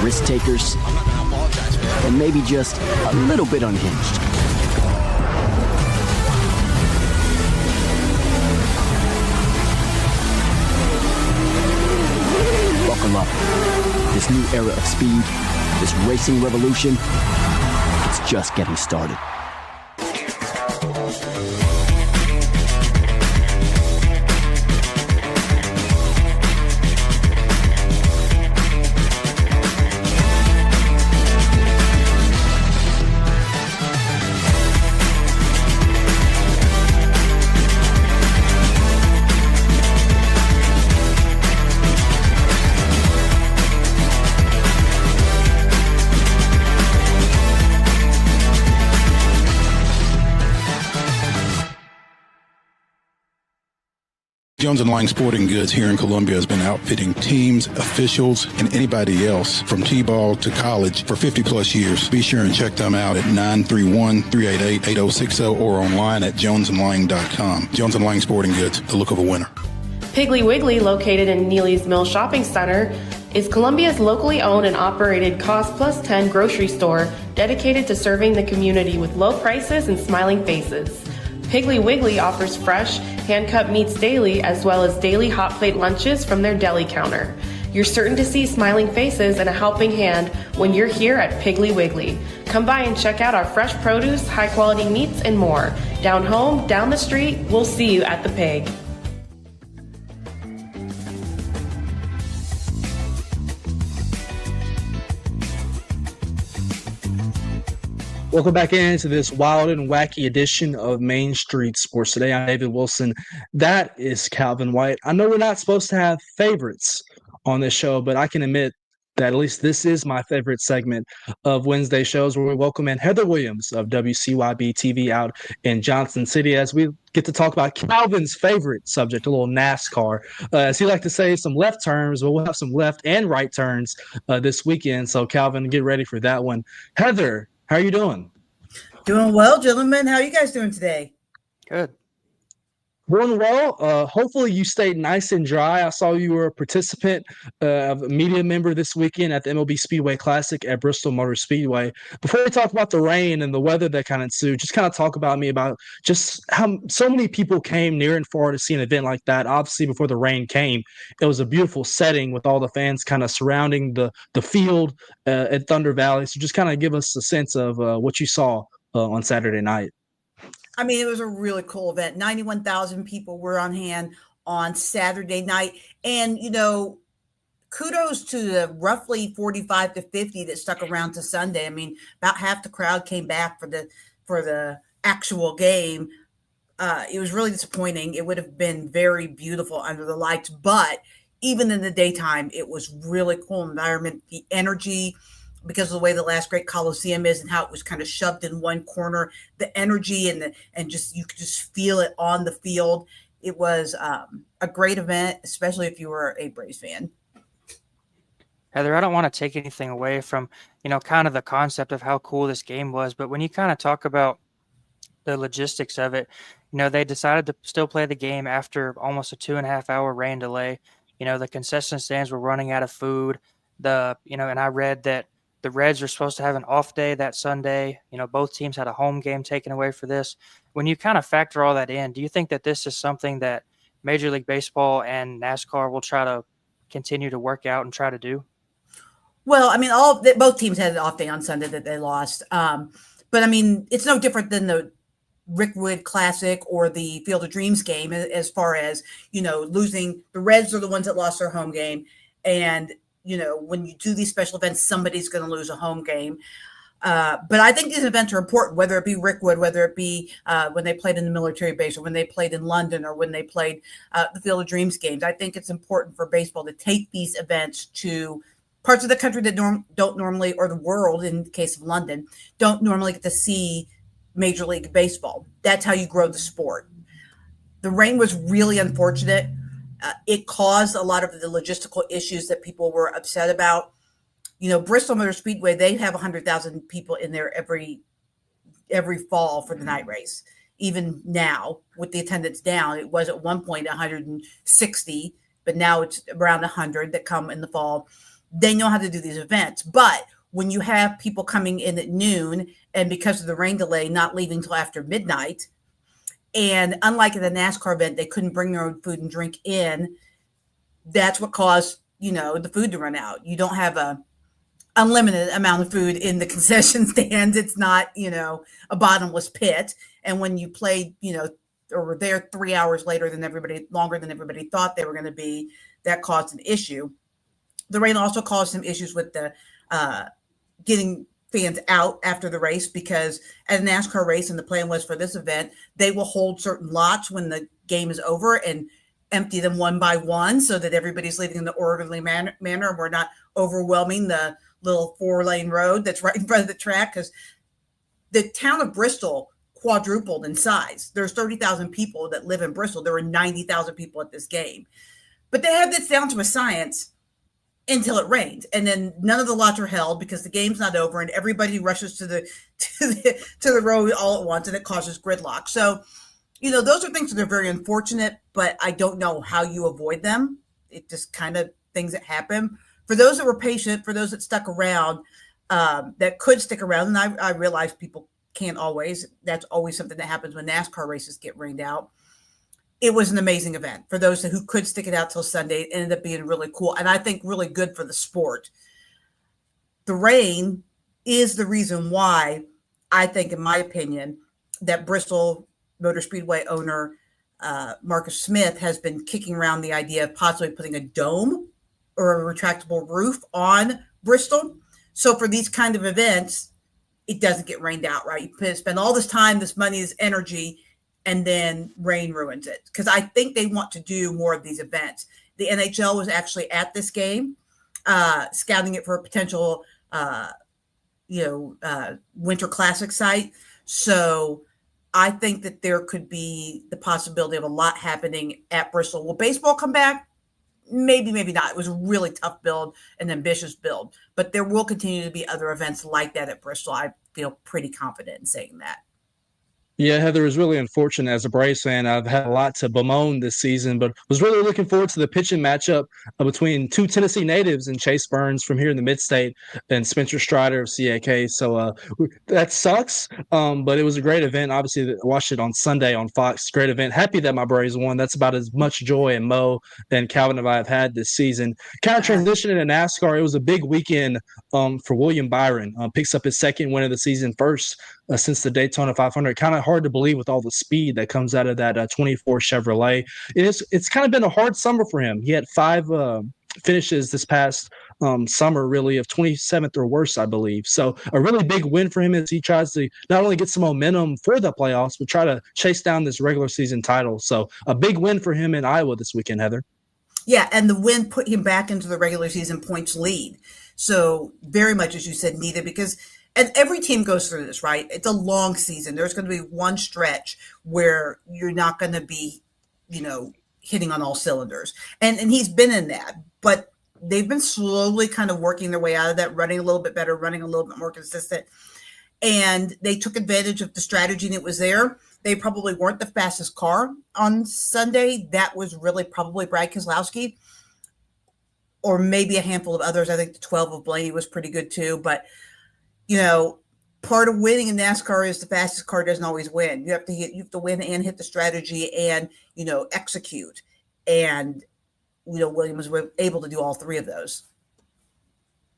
risk takers, and maybe just a little bit unhinged. Buckle up. This new era of speed, this racing revolution, it's just getting started. Jones & Lang Sporting Goods here in Columbia has been outfitting teams, officials, and anybody else from T-ball to college for 50-plus years. Be sure and check them out at 931-388-8060 or online at jonesandlang.com. Jones & Lang Sporting Goods, the look of a winner. Piggly Wiggly, located in Neely's Mill Shopping Center, is Columbia's locally owned and operated Cost Plus 10 grocery store dedicated to serving the community with low prices and smiling faces. Piggly Wiggly offers fresh, hand-cut meats daily, as well as daily hot plate lunches from their deli counter. You're certain to see smiling faces and a helping hand when you're here at Piggly Wiggly. Come by and check out our fresh produce, high-quality meats, and more. Down home, down the street, we'll see you at the Pig. Welcome back into this wild and wacky edition of Main Street Sports Today. I'm David Wilson. That is Calvin White. I know we're not supposed to have favorites on this show, but I can admit that at least this is my favorite segment of Wednesday shows, where we welcome in Heather Williams of WCYB-TV out in Johnson City as we get to talk about Calvin's favorite subject, a little NASCAR. As he like to say, some left turns, but we'll have some left and right turns this weekend. So Calvin, get ready for that one. Heather, how are you doing? Doing well, gentlemen. How are you guys doing today? Good. Doing well. Hopefully you stayed nice and dry. I saw you were a participant, a media member this weekend at the MLB Speedway Classic at Bristol Motor Speedway. Before we talk about the rain and the weather that kind of ensued, just kind of talk about just how so many people came near and far to see an event like that. Obviously, before the rain came, it was a beautiful setting with all the fans kind of surrounding the field at Thunder Valley. So just kind of give us a sense of what you saw on Saturday night. I mean, it was a really cool event. 91,000 people were on hand on Saturday night. And, kudos to the roughly 45 to 50 that stuck around to Sunday. I mean, about half the crowd came back for the actual game. It was really disappointing. It would have been very beautiful under the lights, but even in the daytime, it was really cool environment. The energy, because of the way the last great Coliseum is and how it was kind of shoved in one corner, the energy and just you could just feel it on the field. It was a great event, especially if you were a Braves fan. Heather, I don't want to take anything away from, kind of the concept of how cool this game was, but when you kind of talk about the logistics of it, they decided to still play the game after almost a 2.5-hour rain delay. The concession stands were running out of food. And I read that the Reds are supposed to have an off day that Sunday. Both teams had a home game taken away for this. When you kind of factor all that in, do you think that this is something that Major League Baseball and NASCAR will try to continue to work out and try to do? Well, I mean, both teams had an off day on Sunday that they lost. But I mean, it's no different than the Rickwood Classic or the Field of Dreams game as far as, losing. The Reds are the ones that lost their home game. And when you do these special events, somebody's going to lose a home game. But I think these events are important, whether it be Rickwood, whether it be when they played in the military base or when they played in London or when they played the Field of Dreams games. I think it's important for baseball to take these events to parts of the country that don't normally, or the world in the case of London, don't normally get to see Major League Baseball. That's how you grow the sport. The rain was really unfortunate. It caused a lot of the logistical issues that people were upset about. Bristol Motor Speedway, they have 100,000 people in there every fall for the night race. Even now, with the attendance down, it was at one point 160, but now it's around 100 that come in the fall. They know how to do these events. But when you have people coming in at noon and because of the rain delay, not leaving till after midnight, and unlike in the NASCAR event, they couldn't bring their own food and drink in. That's what caused, the food to run out. You don't have a unlimited amount of food in the concession stands. It's not, a bottomless pit. And when you played, or were there 3 hours longer than everybody thought they were going to be, that caused an issue. The rain also caused some issues with the getting fans out after the race, because at a NASCAR race, and the plan was for this event, they will hold certain lots when the game is over and empty them one by one so that everybody's leaving in the orderly manner and we're not overwhelming the little 4-lane road that's right in front of the track, because the town of Bristol quadrupled in size. There's 30,000 people that live in Bristol. There were 90,000 people at this game. But they have this down to a science until it rained, and then none of the lots are held because the game's not over, and everybody rushes to the road all at once, and it causes gridlock. So, those are things that are very unfortunate, but I don't know how you avoid them. It just kind of things that happen. For those that were patient, for those that stuck around, that could stick around, and I realize people can't always. That's always something that happens when NASCAR races get rained out. It was an amazing event. For those who could stick it out till Sunday, it ended up being really cool, and I think really good for the sport. The rain is the reason why I think, in my opinion, that Bristol Motor Speedway owner Marcus Smith has been kicking around the idea of possibly putting a dome or a retractable roof on Bristol. So for these kind of events, it doesn't get rained out, right? You spend all this time, this money, this energy, and then rain ruins it. Because I think they want to do more of these events. The NHL was actually at this game. scouting it for a potential, Winter Classic site. So I think that there could be the possibility of a lot happening at Bristol. Will baseball come back? Maybe, maybe not. It was a really tough build, an ambitious build, but there will continue to be other events like that at Bristol. I feel pretty confident in saying that. Yeah, Heather, was really unfortunate as a Braves fan. I've had a lot to bemoan this season, but was really looking forward to the pitching matchup between two Tennessee natives and Chase Burns from here in the Mid-State and Spencer Strider of CAK. So that sucks, but it was a great event. Obviously, I watched it on Sunday on Fox. Great event. Happy that my Braves won. That's about as much joy and Mo than Calvin and I have had this season. Kind of transitioning to NASCAR, it was a big weekend for William Byron. Picks up his second win of the season, first since the Daytona 500. Kind of hard to believe with all the speed that comes out of that 24 Chevrolet. It's kind of been a hard summer for him. He had 5 finishes this past summer, really, of 27th or worse, I believe. So a really big win for him as he tries to not only get some momentum for the playoffs, but try to chase down this regular season title. So a big win for him in Iowa this weekend, Heather. Yeah, and the win put him back into the regular season points lead. So very much, as you said, neither, because and every team goes through this, right? It's a long season. There's going to be one stretch where you're not going to be, hitting on all cylinders. And he's been in that, but they've been slowly kind of working their way out of that, running a little bit better, running a little bit more consistent. And they took advantage of the strategy that was there. They probably weren't the fastest car on Sunday. That was really probably Brad Keselowski or maybe a handful of others. I think the 12 of Blaney was pretty good too, but part of winning in NASCAR is the fastest car doesn't always win. You have to win and hit the strategy and, execute. And, Williams was able to do all 3 of those.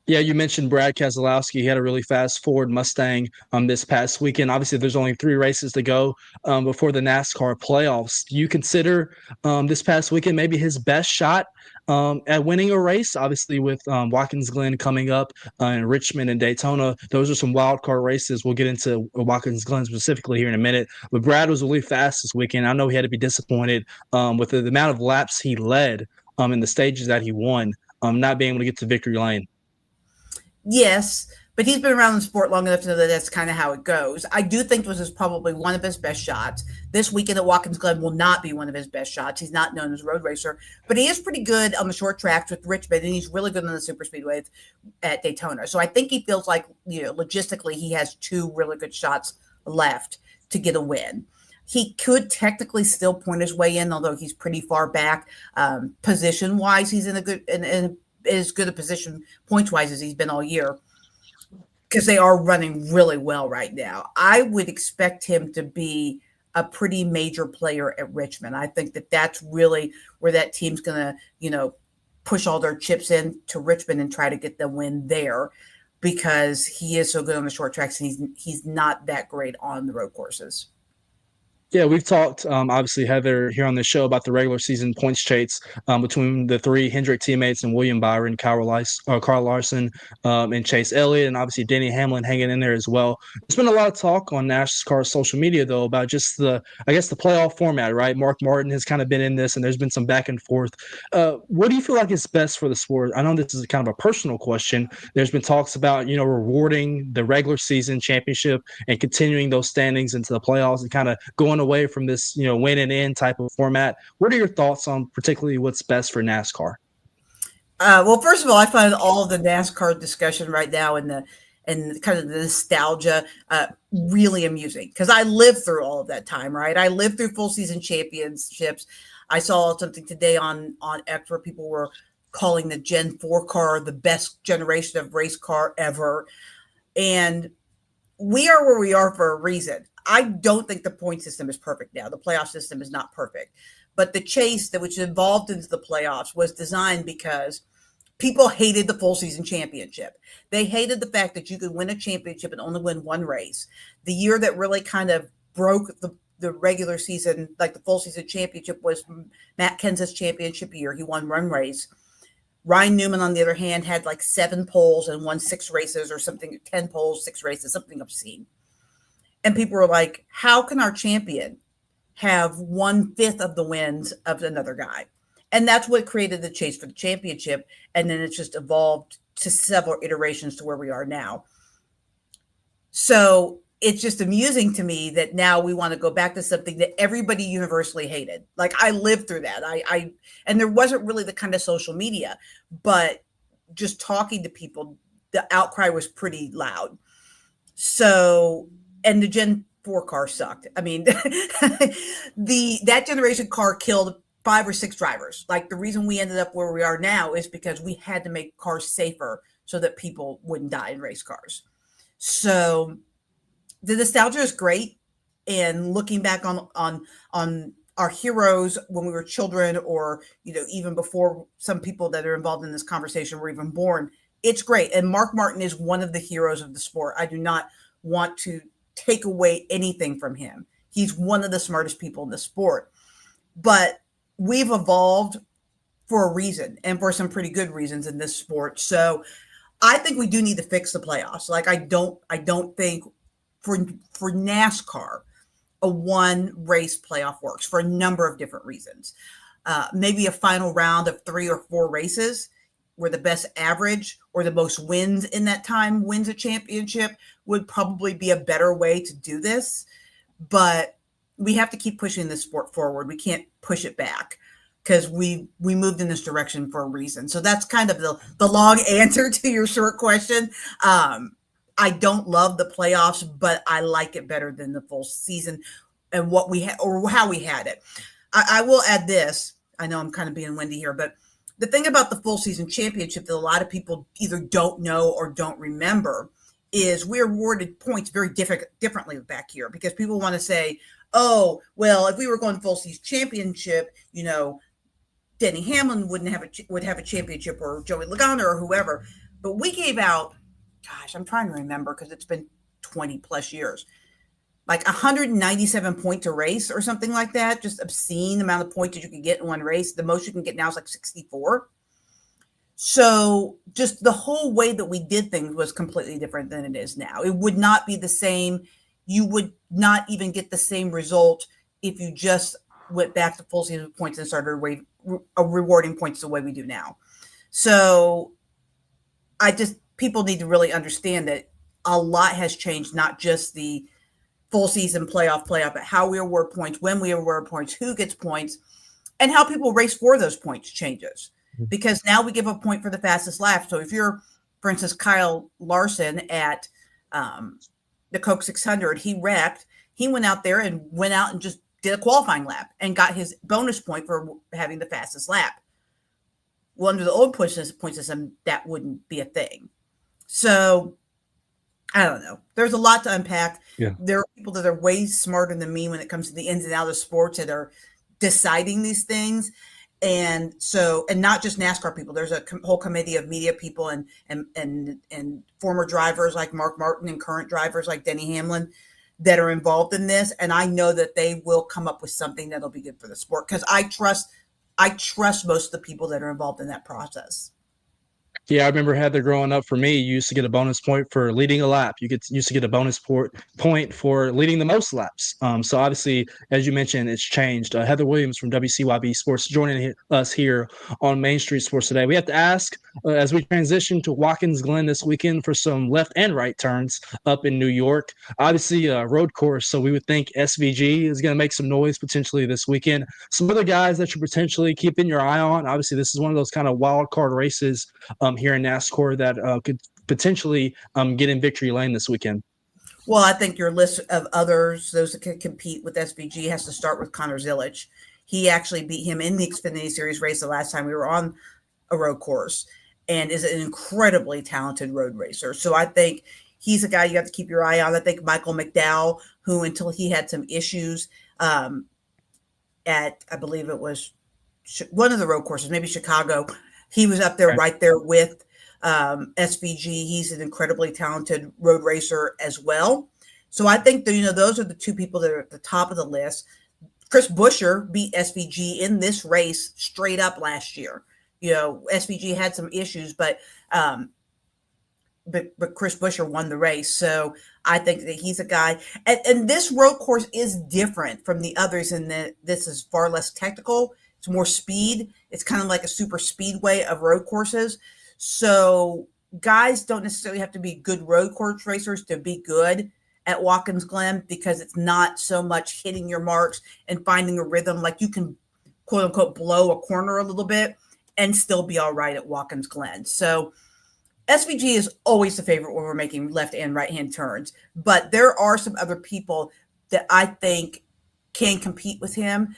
Yeah, you mentioned Brad Keselowski. He had a really fast Ford Mustang this past weekend. Obviously, there's only 3 races to go before the NASCAR playoffs. Do you consider this past weekend maybe his best shot at winning a race? Obviously, with Watkins Glen coming up in Richmond and Daytona, those are some wild card races. We'll get into Watkins Glen specifically here in a minute. But Brad was really fast this weekend. I know he had to be disappointed with the amount of laps he led in the stages that he won, not being able to get to victory lane. Yes, but he's been around the sport long enough to know that that's kind of how it goes. I do think this is probably one of his best shots. This weekend at Watkins Glen will not be one of his best shots. He's not known as a road racer, but he is pretty good on the short tracks with Richmond, and he's really good on the super speedways at Daytona. So I think he feels like, logistically, he has 2 really good shots left to get a win. He could technically still point his way in, although he's pretty far back. Position-wise, he's in as good a position points-wise as he's been all year because they are running really well right now. I would expect him to be a pretty major player at Richmond. I think that that's really where that team's going to, push all their chips in to Richmond and try to get the win there because he is so good on the short tracks and he's not that great on the road courses. Yeah, we've talked, obviously, Heather, here on the show about the regular season points chase between the 3 Hendrick teammates and William Byron, Carl Larson, and Chase Elliott, and obviously Denny Hamlin hanging in there as well. There's been a lot of talk on NASCAR's social media, though, about just the playoff format, right? Mark Martin has kind of been in this, and there's been some back and forth. What do you feel like is best for the sport? I know this is kind of a personal question. There's been talks about, rewarding the regular season championship and continuing those standings into the playoffs and kind of going away from this, win and in type of format. What are your thoughts on particularly what's best for NASCAR? Well, first of all, I find all of the NASCAR discussion right now and kind of the nostalgia really amusing because I lived through all of that time, right? I lived through full season championships. I saw something today on X where people were calling the Gen 4 car the best generation of race car ever. And we are where we are for a reason. I don't think the point system is perfect now. The playoff system is not perfect. But the chase which evolved into the playoffs was designed because people hated the full season championship. They hated the fact that you could win a championship and only win 1 race. The year that really kind of broke the regular season, like the full season championship, was Matt Kenseth's championship year. He won 1 race. Ryan Newman, on the other hand, had like 7 poles and won 6 races or something, 10 poles, 6 races, something obscene. And people were like, how can our champion have 1/5 of the wins of another guy? And that's what created the chase for the championship. And then it's just evolved to several iterations to where we are now. So it's just amusing to me that now we want to go back to something that everybody universally hated. Like, I lived through that. And there wasn't really the kind of social media, but just talking to people, the outcry was pretty loud. So, and the Gen 4 car sucked. I mean, that generation car killed 5 or 6 drivers. Like, the reason we ended up where we are now is because we had to make cars safer so that people wouldn't die in race cars. So the nostalgia is great, and looking back on our heroes when we were children, or even before some people that are involved in this conversation were even born, it's great. And Mark Martin is one of the heroes of the sport. I do not want to take away anything from him. He's one of the smartest people in the sport. But we've evolved for a reason, and for some pretty good reasons in this sport. So I think we do need to fix the playoffs. Like, I don't think for NASCAR, a one race playoff works for a number of different reasons. Maybe a final round of 3 or 4 races where the best average or the most wins in that time wins a championship would probably be a better way to do this. But we have to keep pushing this sport forward. We can't push it back, because we moved in this direction for a reason. So that's kind of the long answer to your short question. I don't love the playoffs, but I like it better than the full season and what we had, or how we had it. I will add this. I know I'm kind of being windy here, but the thing about the full season championship that a lot of people either don't know or don't remember is we awarded points very differently back here, because people want to say, oh, well, if we were going full season championship, Denny Hamlin would have a championship, or Joey Logano, or whoever. But we gave out, gosh, I'm trying to remember, because it's been 20 plus years, like 197 points a race or something like that. Just obscene amount of points that you can get in one race. The most you can get now is like 64. So just the whole way that we did things was completely different than it is now. It would not be the same. You would not even get the same result if you just went back to full season points and started rewarding points the way we do now. So people need to really understand that a lot has changed, not just the full season playoff, but how we award points, when we award points, who gets points, and how people race for those points changes. Because now we give a point for the fastest lap. So if you're, for instance, Kyle Larson at the Coke 600, he wrecked. He went out and just did a qualifying lap and got his bonus point for having the fastest lap. Well, under the old point system, that wouldn't be a thing. So I don't know. There's a lot to unpack. Yeah. There are people that are way smarter than me when it comes to the ins and outs of sports that are deciding these things. And not just NASCAR people. There's a whole committee of media people and former drivers like Mark Martin and current drivers like Denny Hamlin that are involved in this. And I know that they will come up with something that'll be good for the sport, because I trust most of the people that are involved in that process. Yeah, I remember Heather growing up. For me, you used to get a bonus point for leading a lap. Used to get a bonus point for leading the most laps. So obviously, as you mentioned, it's changed. Heather Williams from WCYB Sports joining us here on Main Street Sports today. We have to ask, as we transition to Watkins Glen this weekend for some left and right turns up in New York. Obviously, a road course, so we would think SVG is going to make some noise potentially this weekend. Some other guys that you're potentially keeping your eye on. Obviously, this is one of those kind of wild card races here in NASCAR that could potentially get in victory lane this weekend. Well, I think your list of others, those that can compete with SVG, has to start with Connor Zilisch. He actually beat him in the Xfinity Series race the last time we were on a road course, and is an incredibly talented road racer. So I think he's a guy you have to keep your eye on. I think Michael McDowell, who until he had some issues at, I believe it was one of the road courses, maybe Chicago, he was up there right there with SVG. He's an incredibly talented road racer as well. So I think that, those are the two people that are at the top of the list. Chris Buescher beat SVG in this race straight up last year. SVG had some issues, but Chris Buescher won the race. So I think that he's a guy. And this road course is different from the others in that this is far less technical. It's It's more speed. It's kind of like a super speedway of road courses. So guys don't necessarily have to be good road course racers to be good at Watkins Glen, because it's not so much hitting your marks and finding a rhythm. Like, you can quote unquote blow a corner a little bit and still be all right at Watkins Glen. So SVG is always the favorite when we're making left and right hand turns, but there are some other people that I think can compete with him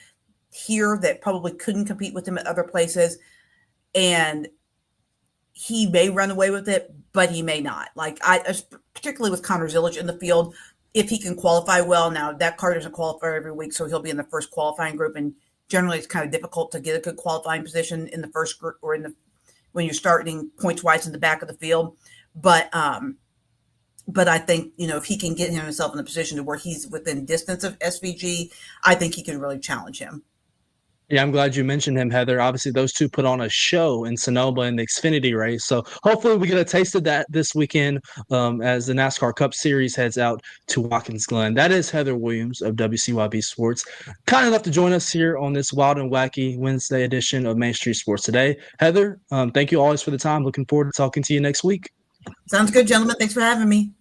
here that probably couldn't compete with him at other places. And he may run away with it, but he may not. Like, particularly with Connor Zillage in the field, if he can qualify well. Now, that car doesn't qualify every week, so he'll be in the first qualifying group, and generally it's kind of difficult to get a good qualifying position in the first group or when you're starting points wise in the back of the field. But I think, if he can get himself in a position to where he's within distance of SVG, I think he can really challenge him. Yeah, I'm glad you mentioned him, Heather. Obviously, those two put on a show in Sonoma in the Xfinity race. So hopefully we get a taste of that this weekend as the NASCAR Cup Series heads out to Watkins Glen. That is Heather Williams of WCYB Sports. Kind enough to join us here on this Wild and Wacky Wednesday edition of Main Street Sports Today. Heather, thank you always for the time. Looking forward to talking to you next week. Sounds good, gentlemen. Thanks for having me.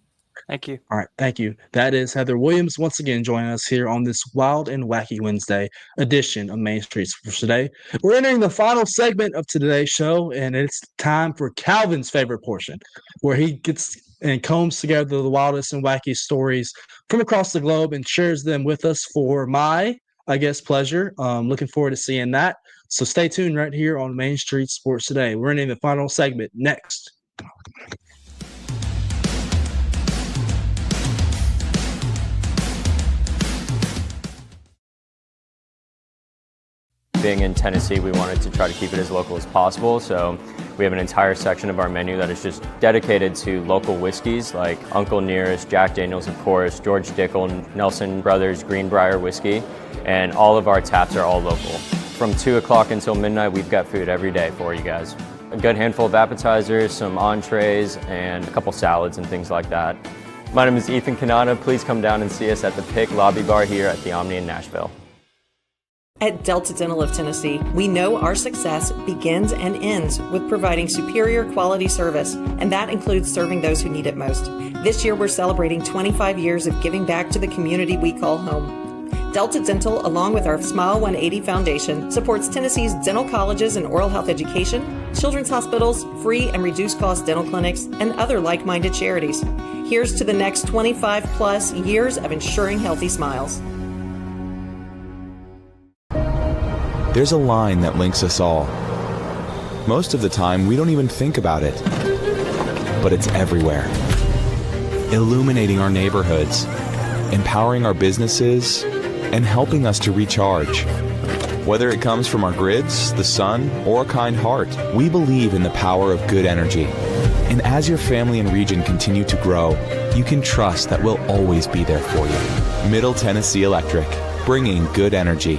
Thank you. All right. Thank you. That is Heather Williams once again joining us here on this Wild and Wacky Wednesday edition of Main Street Sports Today. We're entering the final segment of today's show, and it's time for Calvin's favorite portion, where he gets and combs together the wildest and wacky stories from across the globe and shares them with us for my, pleasure. Looking forward to seeing that. So stay tuned right here on Main Street Sports Today. We're entering the final segment next. Being in Tennessee, we wanted to try to keep it as local as possible, so we have an entire section of our menu that is just dedicated to local whiskeys like Uncle Nearest, Jack Daniels, of course, George Dickel, Nelson Brothers, Greenbrier whiskey, and all of our taps are all local. From 2 o'clock until midnight, we've got food every day for you guys. A good handful of appetizers, some entrees, and a couple salads and things like that. My name is Ethan Kanata. Please come down and see us at the Pick Lobby Bar here at the Omni in Nashville. At Delta Dental of Tennessee, we know our success begins and ends with providing superior quality service, and that includes serving those who need it most. This year, we're celebrating 25 years of giving back to the community we call home. Delta Dental, along with our Smile 180 Foundation, supports Tennessee's dental colleges and oral health education, children's hospitals, free and reduced cost dental clinics, and other like-minded charities. Here's to the next 25 plus years of ensuring healthy smiles. There's a line that links us all. Most of the time, we don't even think about it. But it's everywhere. Illuminating our neighborhoods, empowering our businesses, and helping us to recharge. Whether it comes from our grids, the sun, or a kind heart, we believe in the power of good energy. And as your family and region continue to grow, you can trust that we'll always be there for you. Middle Tennessee Electric, bringing good energy.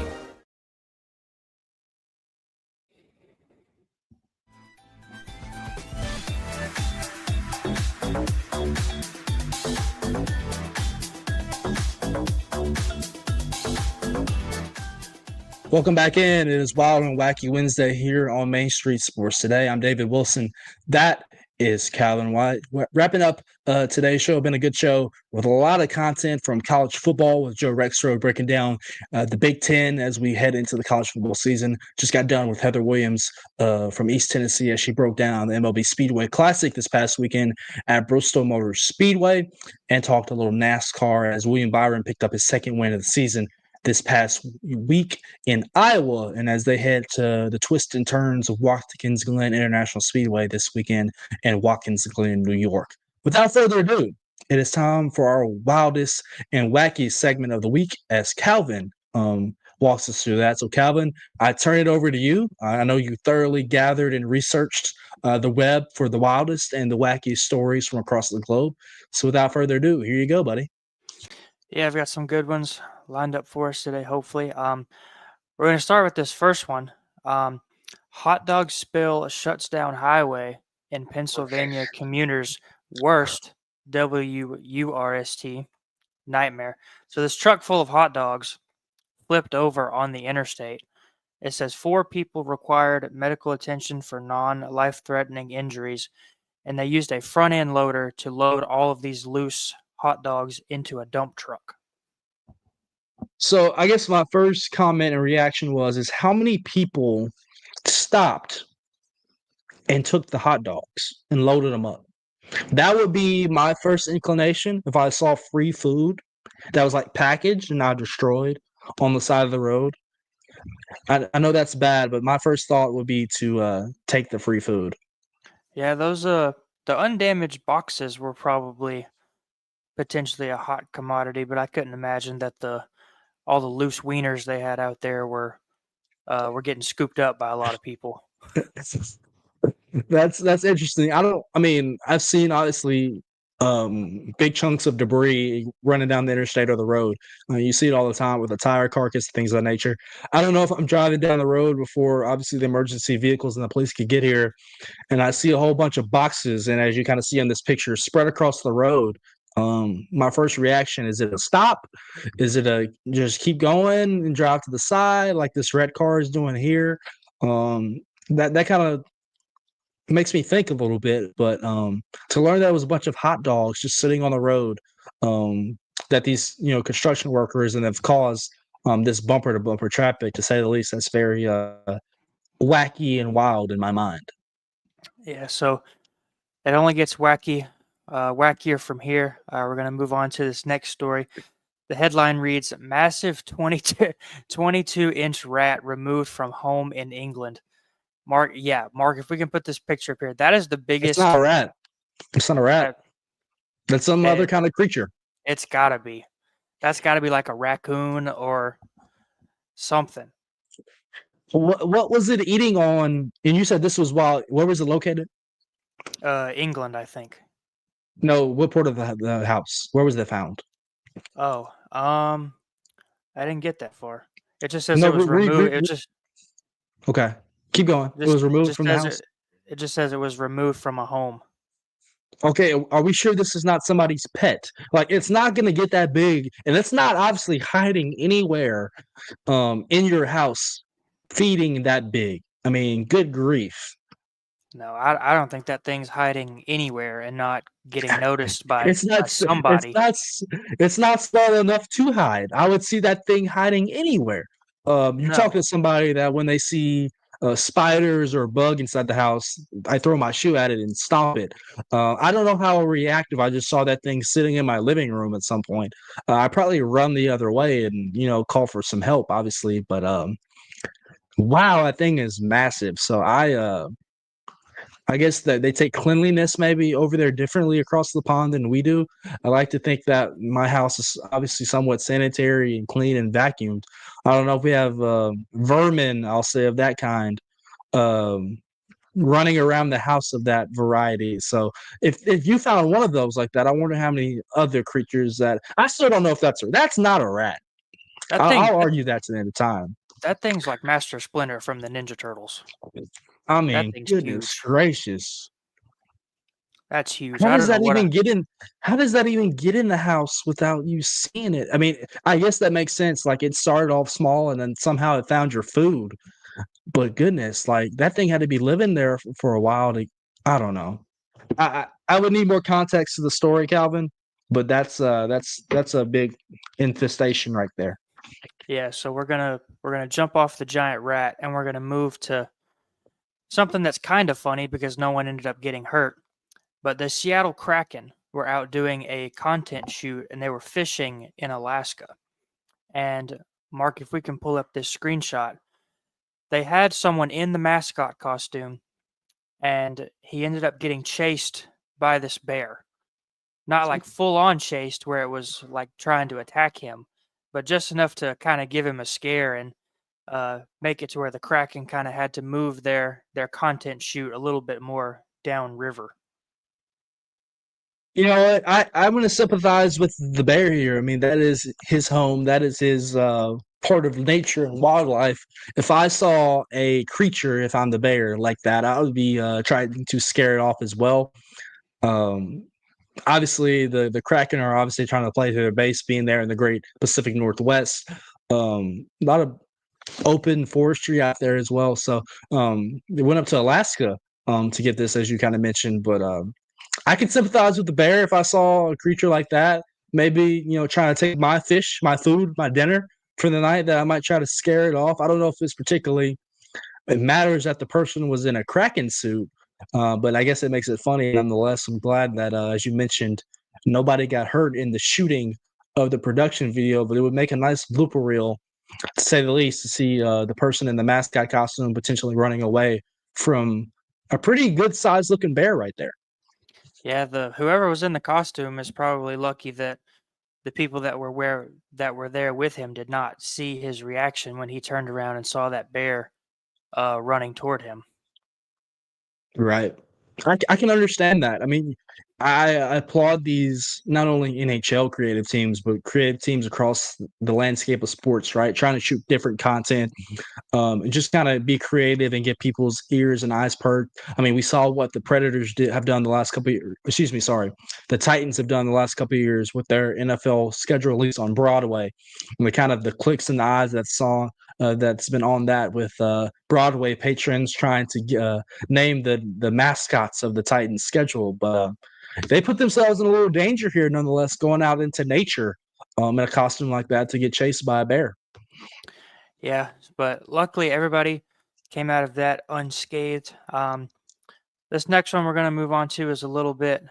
Welcome back in. It is Wild and Wacky Wednesday here on Main Street Sports Today. I'm David Wilson. That is Calvin White. Wrapping up today's show. Been a good show with a lot of content from college football with Joe REXRODE breaking down the Big Ten as we head into the college football season. Just got done with Heather Williams from East Tennessee as she broke down the MLB Speedway Classic this past weekend at Bristol Motor Speedway and talked a little NASCAR as William Byron picked up his second win of the season this past week in Iowa, and as they head to the twists and turns of Watkins Glen International Speedway this weekend and Watkins Glen, New York. Without further ado, it is time for our wildest and wacky segment of the week as Calvin walks us through that. So Calvin, I turn it over to you. I know you thoroughly gathered and researched the web for the wildest and the wackiest stories from across the globe. So without further ado, here you go, buddy. Yeah, I've got some good ones lined up for us today, hopefully. We're going to start with this first one. Hot dog spill shuts down highway in Pennsylvania commuters' worst WURST nightmare. So this truck full of hot dogs flipped over on the interstate. It says 4 people required medical attention for non-life-threatening injuries, and they used a front-end loader to load all of these loose hot dogs into a dump truck. So I guess my first comment and reaction is how many people stopped and took the hot dogs and loaded them up? That would be my first inclination if I saw free food that was like packaged and not destroyed on the side of the road. I know that's bad, but my first thought would be to take the free food. Yeah, those the undamaged boxes were probably potentially a hot commodity, but I couldn't imagine that all the loose wieners they had out there were getting scooped up by a lot of people. That's interesting. I've seen obviously big chunks of debris running down the interstate or the road. You see it all the time with a tire carcass, things of that nature. I don't know if I'm driving down the road before obviously the emergency vehicles and the police could get here, and I see a whole bunch of boxes, and as you kind of see on this picture, spread across the road. My first reaction, is it a stop? Is it a just keep going and drive to the side like this red car is doing here? That kind of makes me think a little bit, but to learn that it was a bunch of hot dogs just sitting on the road, that these construction workers and have caused this bumper to bumper traffic, to say the least, that's very wacky and wild in my mind. Yeah, so it only gets wackier from here. We're going to move on to this next story. The headline reads, "Massive 22-inch rat removed from home in England." Mark, if we can put this picture up here, that is the biggest. It's not a rat. It's not a rat. That's some other kind of creature. It's got to be. That's got to be like a raccoon or something. What was it eating on? And you said this was wild. Where was it located? England, I think. No, what part of the house? Where was it found? Oh, I didn't get that far. It just says it was removed. Okay. Keep going. It was removed from the house? It just says it was removed from a home. Okay, are we sure this is not somebody's pet? Like, it's not going to get that big, and it's not obviously hiding anywhere in your house feeding that big. I mean, good grief. No, I don't think that thing's hiding anywhere and not getting noticed by somebody. It's not small enough to hide. I would see that thing hiding anywhere. You talk to somebody that when they see spiders or a bug inside the house, I throw my shoe at it and stomp it. I don't know how I'll react if I just saw that thing sitting in my living room at some point. I probably run the other way and call for some help, obviously. But wow, that thing is massive. So I guess that they take cleanliness maybe over there differently across the pond than we do. I like to think that my house is obviously somewhat sanitary and clean and vacuumed. I don't know if we have vermin, I'll say, of that kind running around the house of that variety. So if you found one of those like that, I wonder how many other creatures that I still don't know if that's not a rat. I'll argue that to the end of time. That thing's like Master Splinter from the Ninja Turtles. I mean, goodness gracious. That's huge. How does that even get in? How does that even get in the house without you seeing it? I mean, I guess that makes sense. Like, it started off small and then somehow it found your food. But goodness, like, that thing had to be living there for a while I don't know. I would need more context to the story, Calvin. But that's a big infestation right there. Yeah, so we're gonna jump off the giant rat and we're gonna move to something that's kind of funny because no one ended up getting hurt. But the Seattle Kraken were out doing a content shoot and they were fishing in Alaska. And Mark, if we can pull up this screenshot, they had someone in the mascot costume and he ended up getting chased by this bear. Not like full on chased where it was like trying to attack him, but just enough to kind of give him a scare and make it to where the Kraken kind of had to move their content shoot a little bit more downriver. You know what? I'm going to sympathize with the bear here. I mean, that is his home. That is his part of nature and wildlife. If I saw a creature, if I'm the bear like that, I would be trying to scare it off as well. Obviously, the Kraken are obviously trying to play to their base, being there in the Great Pacific Northwest. A lot of open forestry out there as well. So they went up to Alaska to get this, as you kind of mentioned. But I can sympathize with the bear if I saw a creature like that. Maybe, trying to take my fish, my food, my dinner for the night, that I might try to scare it off. I don't know if it's particularly it matters that the person was in a Kraken suit, but I guess it makes it funny nonetheless. I'm glad that, as you mentioned, nobody got hurt in the shooting of the production video, but it would make a nice blooper reel, to say the least, to see the person in the mascot costume potentially running away from a pretty good sized looking bear right there. Yeah, the whoever was in the costume is probably lucky that the people that were there with him did not see his reaction when he turned around and saw that bear running toward him. Right. I can understand that. I mean, I applaud these not only NHL creative teams, but creative teams across the landscape of sports, right? Trying to shoot different content, and just kind of be creative and get people's ears and eyes perked. I mean, we saw what the Predators have done the last couple of years. Excuse me, sorry. The Titans have done the last couple of years with their NFL schedule release on Broadway, and the kind of the clicks in the eyes that's been on that with Broadway patrons trying to name the mascots of the Titans schedule. But they put themselves in a little danger here, nonetheless, going out into nature in a costume like that to get chased by a bear. Yeah, but luckily everybody came out of that unscathed. This next one we're going to move on to is a little bit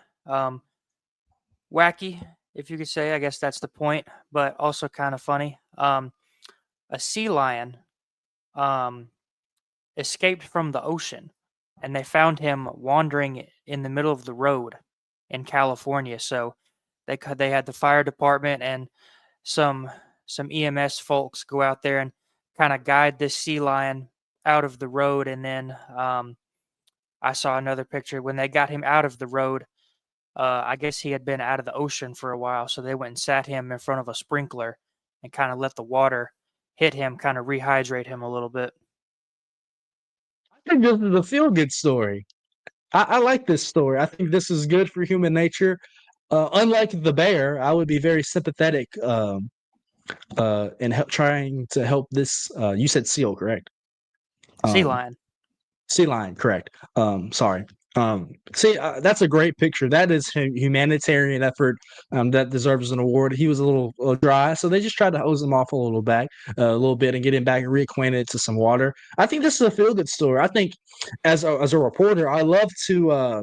wacky, if you could say. I guess that's the point, but also kind of funny. A sea lion escaped from the ocean, and they found him wandering in the middle of the road in California. So they had the fire department and some EMS folks go out there and kind of guide this sea lion out of the road. And then I saw another picture when they got him out of the road. I guess he had been out of the ocean for a while, so they went and sat him in front of a sprinkler and kind of let the water hit him, kind of rehydrate him a little bit. I think this is a feel-good story. I like this story. I think this is good for human nature. Unlike the bear, I would be very sympathetic in trying to help this. You said seal, correct? Sea lion. Sea lion, correct. Sorry. That's a great picture. That is a humanitarian effort that deserves an award. He was a little dry, so they just tried to hose him off a little bit and get him back reacquainted to some water. I think this is a feel-good story. I think as a reporter, I love to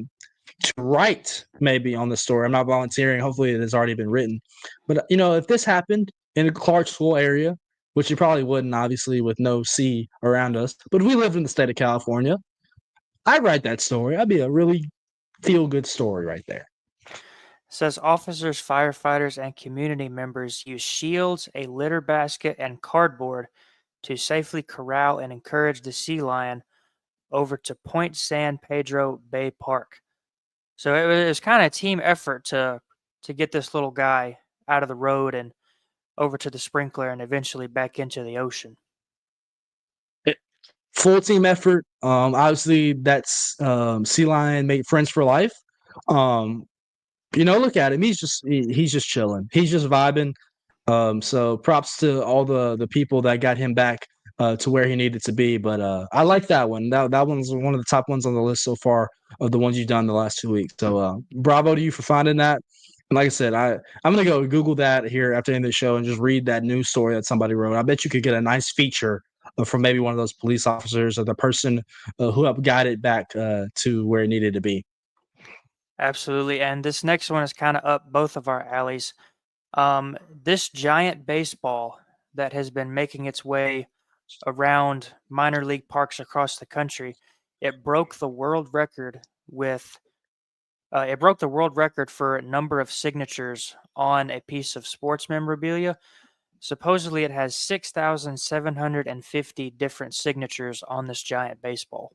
write maybe on the story. I'm not volunteering. Hopefully it has already been written. But, if this happened in a Clarksville area, which it probably wouldn't, obviously, with no sea around us, but we lived in the state of California, I'd write that story. That'd be a really feel-good story right there. Says officers, firefighters, and community members use shields, a litter basket, and cardboard to safely corral and encourage the sea lion over to Point San Pedro Bay Park. So it was kind of a team effort to get this little guy out of the road and over to the sprinkler and eventually back into the ocean. Full team effort. Obviously, that's sea lion made friends for life. Look at him. He's just chilling. He's just vibing. So props to all the people that got him back to where he needed to be. But I like that one. That one's one of the top ones on the list so far of the ones you've done the last 2 weeks. So bravo to you for finding that. And like I said, I'm gonna go Google that here after the end of the show and just read that news story that somebody wrote. I bet you could get a nice feature from maybe one of those police officers or the person who helped guide it back to where it needed to be. Absolutely. And this next one is kind of up both of our alleys. This giant baseball that has been making its way around minor league parks across the country, it broke the world record for a number of signatures on a piece of sports memorabilia. Supposedly, it has 6,750 different signatures on this giant baseball.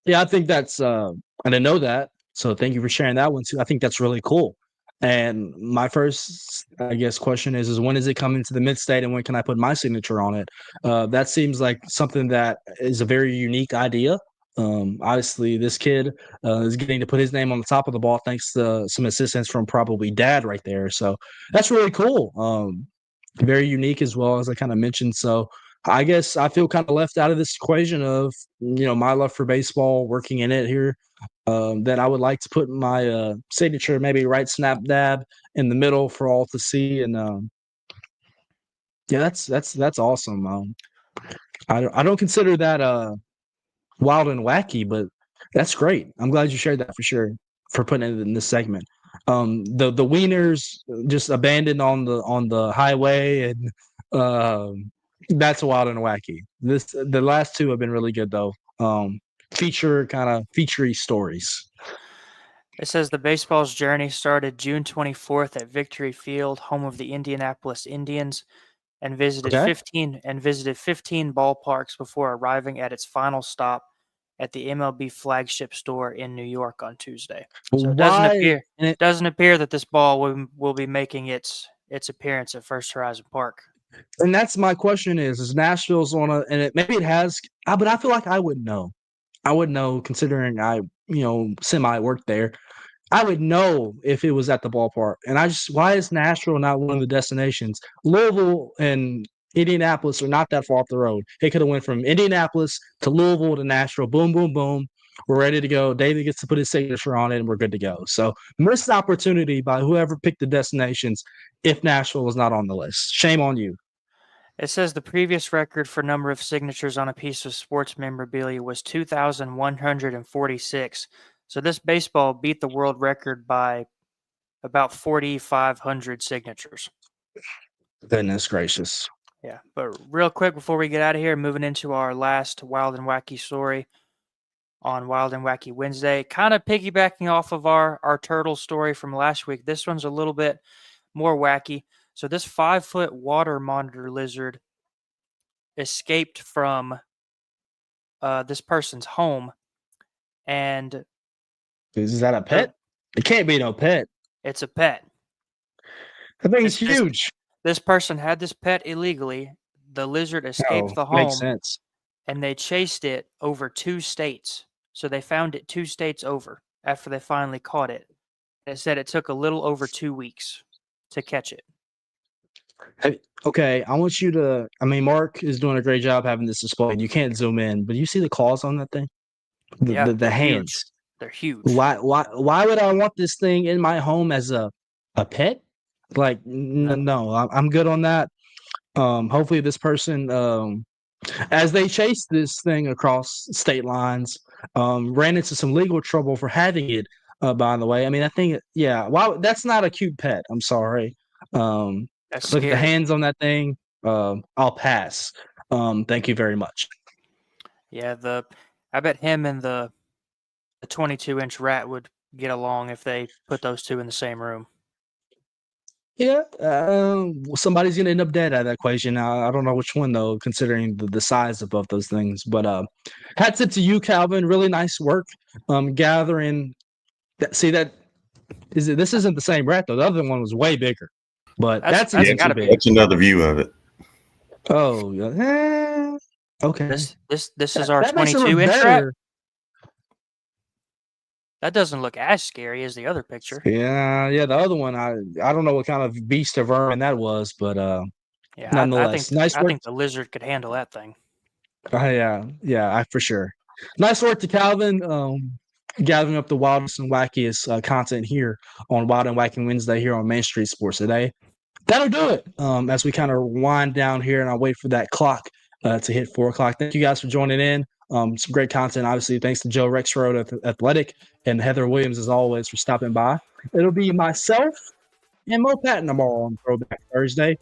Yeah, I think that's I didn't know that. So thank you for sharing that one too. I think that's really cool. And my first, I guess, question is when is it coming to the mid-state and when can I put my signature on it? That seems like something that is a very unique idea. Obviously, this kid is getting to put his name on the top of the ball thanks to some assistance from probably dad right there. So that's really cool. Very unique as well, as I kind of mentioned. So I guess I feel kind of left out of this equation of my love for baseball, working in it here. That I would like to put my signature, maybe right snap dab in the middle for all to see, and yeah, that's awesome. I don't consider that wild and wacky, but that's great. I'm glad you shared that for sure for putting it in this segment. The wieners just abandoned on the highway, and that's wild and wacky. The last two have been really good though. Featurey stories. It says the baseball's journey started June 24th at Victory Field, home of the Indianapolis Indians, and visited 15 ballparks before arriving at its final stop at the MLB flagship store in New York on Tuesday. So it doesn't appear that this ball will be making its appearance at First Horizon Park. And that's my question: is Nashville's on a, and maybe it has, but I feel like I would know. I would know, considering I semi worked there. I would know if it was at the ballpark. And why is Nashville not one of the destinations? Louisville and Indianapolis are not that far off the road. It could have went from Indianapolis to Louisville to Nashville. Boom, boom, boom. We're ready to go. David gets to put his signature on it, and we're good to go. So missed opportunity by whoever picked the destinations if Nashville was not on the list. Shame on you. It says the previous record for number of signatures on a piece of sports memorabilia was 2,146. So this baseball beat the world record by about 4,500 signatures. Goodness gracious. Yeah, but real quick before we get out of here, moving into our last Wild and Wacky story on Wild and Wacky Wednesday, kind of piggybacking off of our turtle story from last week. This one's a little bit more wacky. So this 5-foot water monitor lizard escaped from this person's home, and is that a pet? It can't be no pet. It's a pet. That thing is huge. This person had this pet illegally. The lizard escaped the home. Makes sense. And they chased it over 2 states. So they found it 2 states over after they finally caught it. It said it took a little over 2 weeks to catch it. Okay, I want you to. Mark is doing a great job having this displayed. You can't zoom in, but you see the claws on that thing? The hands. Huge. They're huge. Why would I want this thing in my home as a pet? Like, no, I'm good on that. Hopefully this person, as they chased this thing across state lines, ran into some legal trouble for having it, by the way. I think, that's not a cute pet. I'm sorry. Look at the hands on that thing. I'll pass. Thank you very much. Yeah, I bet him and the 22-inch rat would get along if they put those two in the same room. Yeah, somebody's gonna end up dead out of that equation. I don't know which one though, considering the size of both those things. But hats tip to you, Calvin. Really nice work. Gathering. This isn't the same rat though. The other one was way bigger. But that's another view of it. Oh, okay. This is our 22-inch rat. That doesn't look as scary as the other picture. Yeah. The other one, I don't know what kind of beast or vermin that was, but nonetheless, I think the lizard could handle that thing. Yeah, for sure. Nice work to Calvin, gathering up the wildest and wackiest content here on Wild and Wacky Wednesday here on Main Street Sports Today. That'll do it as we kind of wind down here, and I wait for that clock to hit 4 o'clock. Thank you guys for joining in. Some great content, obviously. Thanks to Joe REXRODE Athletic and Heather Williams, as always, for stopping by. It'll be myself and Mo Patton tomorrow on Throwback Thursday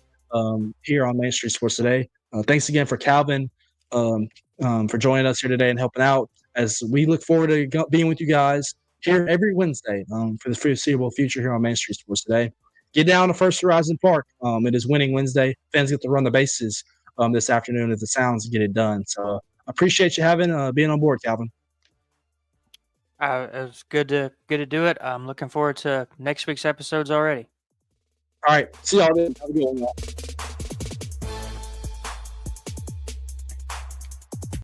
here on Main Street Sports Today. Thanks again for Calvin for joining us here today and helping out as we look forward to being with you guys here every Wednesday for the foreseeable future here on Main Street Sports Today. Get down to First Horizon Park. It is winning Wednesday. Fans get to run the bases this afternoon at the Sounds and get it done. So appreciate you being on board, Calvin. It was good to do it. I'm looking forward to next week's episodes already. All right. See y'all then. Have a good one, y'all.